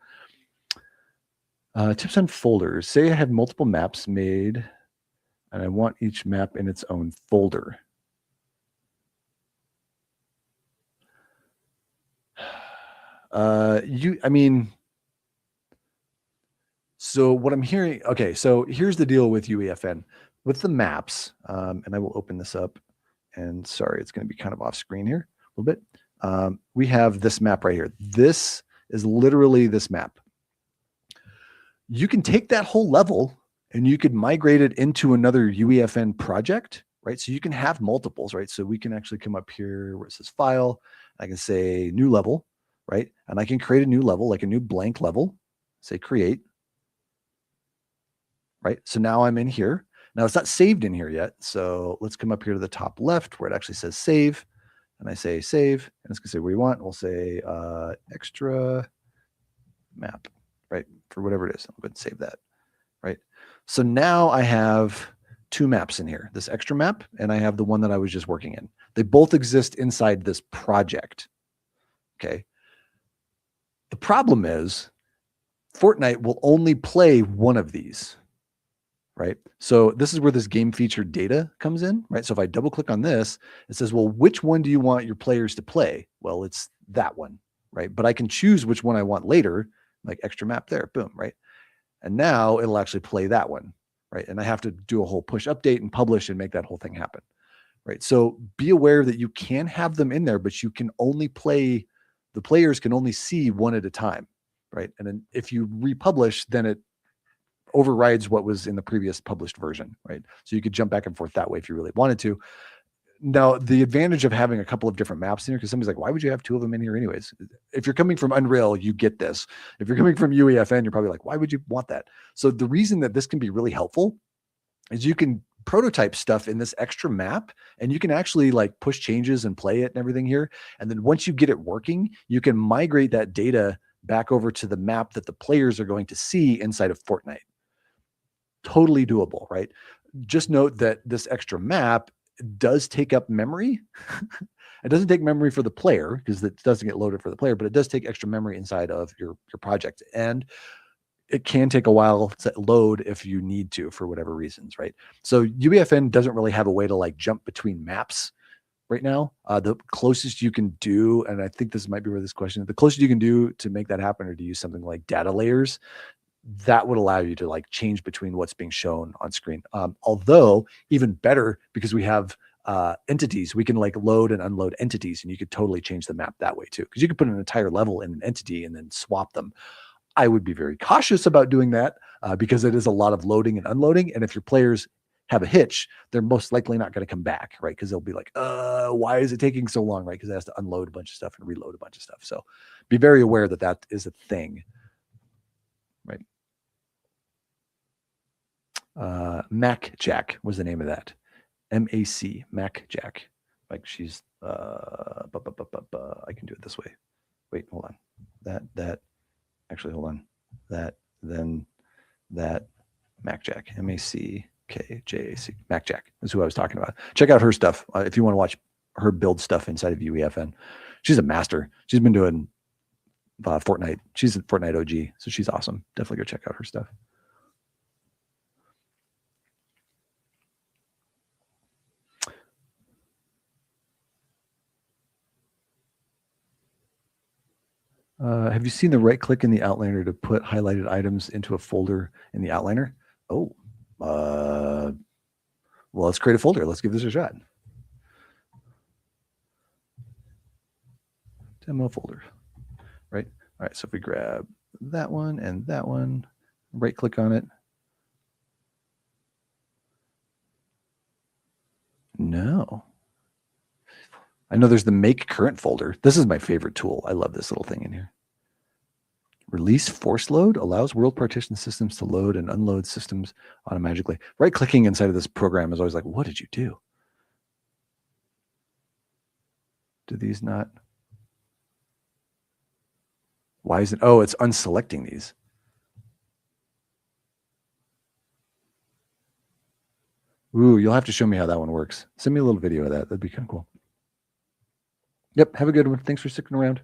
Tips on folders. Say I have multiple maps made and I want each map in its own folder. So what I'm hearing, okay, so here's the deal with UEFN. With the maps, and I will open this up, and sorry, it's going to be kind of off screen here a little bit. We have this map right here. This is literally this map. You can take that whole level and you could migrate it into another UEFN project, right? So you can have multiples, right? So we can actually come up here where it says file. I can say new level, right? And I can create a new level, like a new blank level, say create, right? So now I'm in here. Now it's not saved in here yet. So let's come up here to the top left where it actually says save. And I say save, and it's gonna say what you want. We'll say extra map, right? For whatever it is. I'll go ahead and save that, right? So now I have two maps in here, this extra map, and I have the one that I was just working in. They both exist inside this project, okay? The problem is Fortnite will only play one of these, right? So this is where this game feature data comes in, right? So if I double click on this, it says, well, which one do you want your players to play? Well, it's that one, right? But I can choose which one I want later, like extra map there, boom, right? And now it'll actually play that one, right? And I have to do a whole push update and publish and make that whole thing happen, right? So be aware that you can have them in there, but you can only play, the players can only see one at a time, right? And then if you republish, then it overrides what was in the previous published version, right? So you could jump back and forth that way if you really wanted to. Now, the advantage of having a couple of different maps in here, because somebody's like, why would you have two of them in here anyways? If you're coming from Unreal, you get this. If you're coming from UEFN, you're probably like, why would you want that? So the reason that this can be really helpful is you can prototype stuff in this extra map and you can actually like push changes and play it and everything here. And then once you get it working, you can migrate that data back over to the map that the players are going to see inside of Fortnite. Totally doable, right? Just note that this extra map does take up memory. It doesn't take memory for the player because it doesn't get loaded for the player, but it does take extra memory inside of your project. And it can take a while to load if you need to for whatever reasons, right? So UEFN doesn't really have a way to like jump between maps right now. The closest you can do, and I think this might be where this question is, the closest you can do to make that happen or to use something like data layers, that would allow you to like change between what's being shown on screen. Although even better, because we have entities, we can like load and unload entities, and you could totally change the map that way too. Because you could put an entire level in an entity and then swap them. I would be very cautious about doing that because it is a lot of loading and unloading. And if your players have a hitch, they're most likely not going to come back, right? Because they'll be like, why is it taking so long, right? Because it has to unload a bunch of stuff and reload a bunch of stuff. So be very aware that that is a thing, right? MacJack was the name of that. MAC, MacJack. Like she's, I can do it this way. Wait, hold on. Actually, hold on. Then that, MacJack, MACKJAC, MacJack is who I was talking about. Check out her stuff if you want to watch her build stuff inside of UEFN. She's a master. She's been doing Fortnite. She's a Fortnite OG, so she's awesome. Definitely go check out her stuff. Have you seen the right click in the outliner to put highlighted items into a folder in the outliner? Oh, well, let's create a folder. Let's give this a shot. Demo folder, right? All right, so if we grab that one and that one, right click on it. No. I know there's the make current folder. This is my favorite tool. I love this little thing in here. Release force load allows world partition systems to load and unload systems automatically. Right clicking inside of this program is always like, what did you do? Do these not? Why is it? Oh, it's unselecting these. Ooh, you'll have to show me how that one works. Send me a little video of that. That'd be kind of cool. Yep. Have a good one. Thanks for sticking around.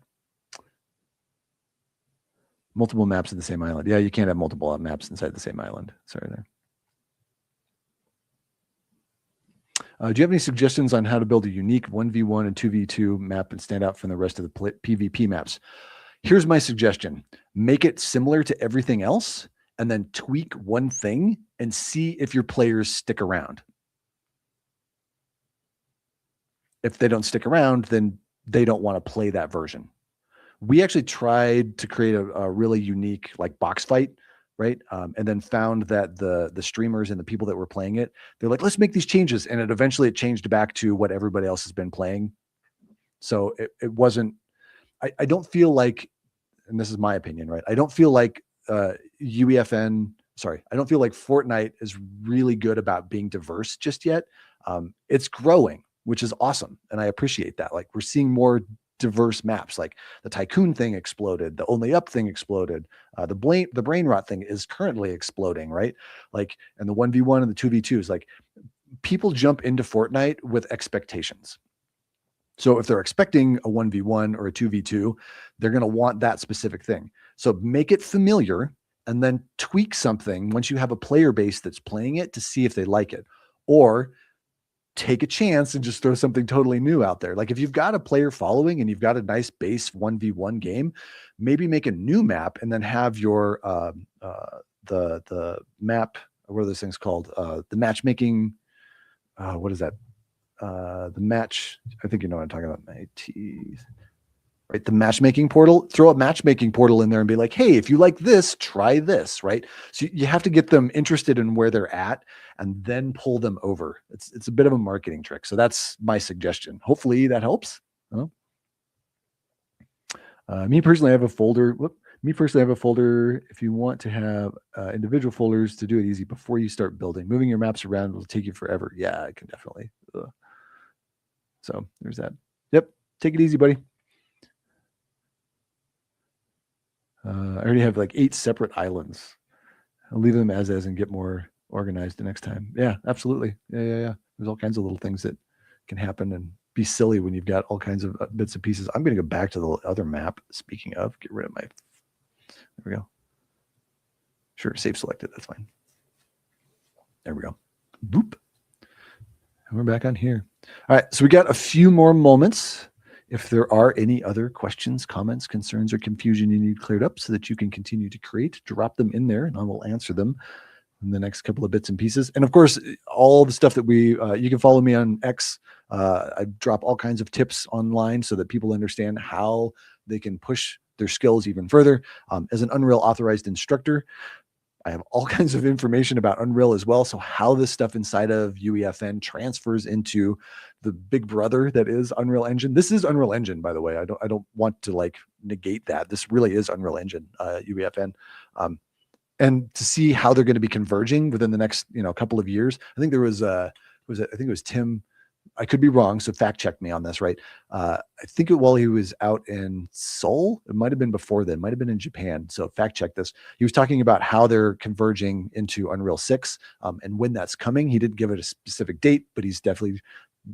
Multiple maps in the same island. Yeah, you can't have multiple maps inside the same island. Sorry there. Do you have any suggestions on how to build a unique 1v1 and 2v2 map and stand out from the rest of the PvP maps? Here's my suggestion. Make it similar to everything else and then tweak one thing and see if your players stick around. If they don't stick around, then they don't want to play that version. We actually tried to create a really unique like box fight, right? And then found that the streamers and the people that were playing it, they're like, let's make these changes. And eventually it changed back to what everybody else has been playing. So it wasn't, I don't feel like, and this is my opinion, right? I don't feel like I don't feel like Fortnite is really good about being diverse just yet. It's growing, which is awesome. And I appreciate that. Like we're seeing more diverse maps, like the tycoon thing exploded, the only up thing exploded, the brain rot thing is currently exploding, right? Like, and the 1v1 and the 2v2s, like people jump into Fortnite with expectations. So if they're expecting a 1v1 or a 2v2, they're going to want that specific thing. So make it familiar and then tweak something once you have a player base that's playing it to see if they like it, or take a chance and just throw something totally new out there. Like if you've got a player following and you've got a nice base 1v1 game, maybe make a new map and then have your the map, what are those things called? The matchmaking, what is that? The match, I think you know what I'm talking about. My teeth. Right, the matchmaking portal, throw a matchmaking portal in there and be like, hey, if you like this, try this, right? So you have to get them interested in where they're at and then pull them over. It's a bit of a marketing trick. So that's my suggestion. Hopefully that helps. Me personally, I have a folder. If you want to have individual folders to do it easy before you start building, moving your maps around will take you forever. Yeah, I can definitely. So there's that. Yep. Take it easy, buddy. I already have like 8 separate islands. I'll leave them as and get more organized the next time. Yeah, absolutely. Yeah. There's all kinds of little things that can happen and be silly when you've got all kinds of bits and pieces. I'm going to go back to the other map. Speaking of, get rid of my, there we go. Sure, save selected. That's fine. There we go. Boop. And we're back on here. All right, so we got a few more moments. If there are any other questions, comments, concerns, or confusion you need cleared up so that you can continue to create, drop them in there and I will answer them in the next couple of bits and pieces. And of course, all the stuff that you can follow me on X. I drop all kinds of tips online so that people understand how they can push their skills even further. As an Unreal authorized instructor, I have all kinds of information about Unreal as well. So how this stuff inside of UEFN transfers into the big brother that is Unreal Engine. This is Unreal Engine, by the way. I don't want to like negate that. This really is Unreal Engine, UEFN. And to see how they're going to be converging within the next, couple of years. I think there was, I think it was Tim. I could be wrong, so fact check me on this, right? I think while he was out in Seoul, it might have been before then, might have been in Japan. So fact check this. He was talking about how they're converging into Unreal 6 and when that's coming. He didn't give it a specific date, but he's definitely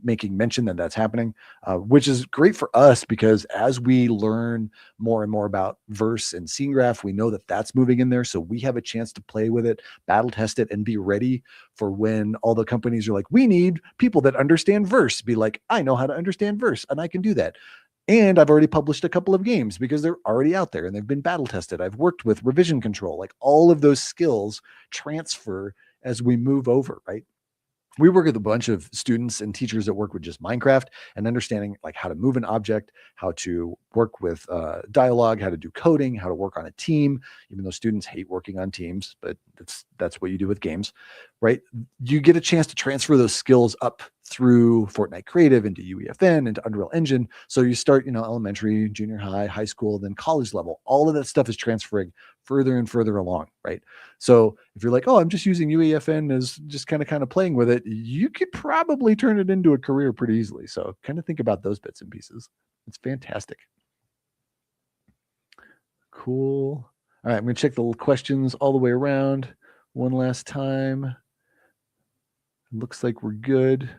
making mention that that's happening, which is great for us because as we learn more and more about verse and scene graph, we know that that's moving in there. So we have a chance to play with it, battle test it, and be ready for when all the companies are like, we need people that understand verse. Be like, I know how to understand verse and I can do that. And I've already published a couple of games because they're already out there and they've been battle tested. I've worked with revision control, like all of those skills transfer as we move over, right? We work with a bunch of students and teachers that work with just Minecraft and understanding like how to move an object, how to work with dialogue, how to do coding, how to work on a team, even though students hate working on teams, but that's what you do with games, right? You get a chance to transfer those skills up through Fortnite Creative into UEFN, into Unreal Engine. So you start, elementary, junior high, high school, then college level. All of that stuff is transferring further and further along, right? So if you're like, oh, I'm just using UEFN as just kind of playing with it, you could probably turn it into a career pretty easily. So kind of think about those bits and pieces. It's fantastic. Cool. All right, I'm going to check the questions all the way around one last time. Looks like we're good.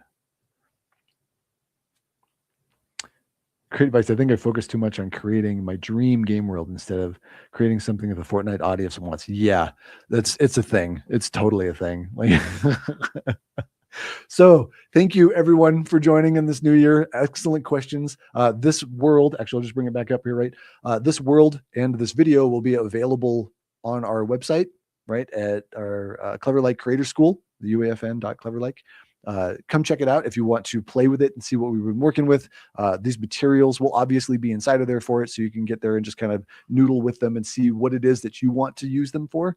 Great advice. I think I focused too much on creating my dream game world instead of creating something that the Fortnite audience wants. Yeah, it's a thing. It's totally a thing. Like, so thank you everyone for joining in this new year. Excellent questions. This world, actually, I'll just bring it back up here, right? This world and this video will be available on our website, right? At our Cleverlike Creator School, the uafn.cleverlike. Come check it out if you want to play with it and see what we've been working with. These materials will obviously be inside of there for it, so you can get there and just kind of noodle with them and see what it is that you want to use them for.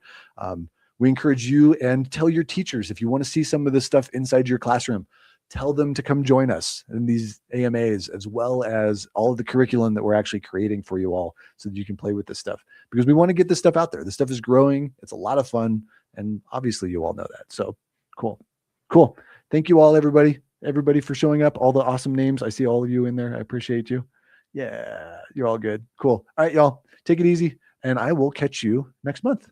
We encourage you, and tell your teachers if you want to see some of this stuff inside your classroom, tell them to come join us in these AMAs, as well as all of the curriculum that we're actually creating for you all so that you can play with this stuff, because we want to get this stuff out there. This stuff is growing. It's a lot of fun. And obviously you all know that. So cool. Thank you all, everybody for showing up. All the awesome names. I see all of you in there. I appreciate you. Yeah, you're all good. Cool. All right, y'all, take it easy, and I will catch you next month.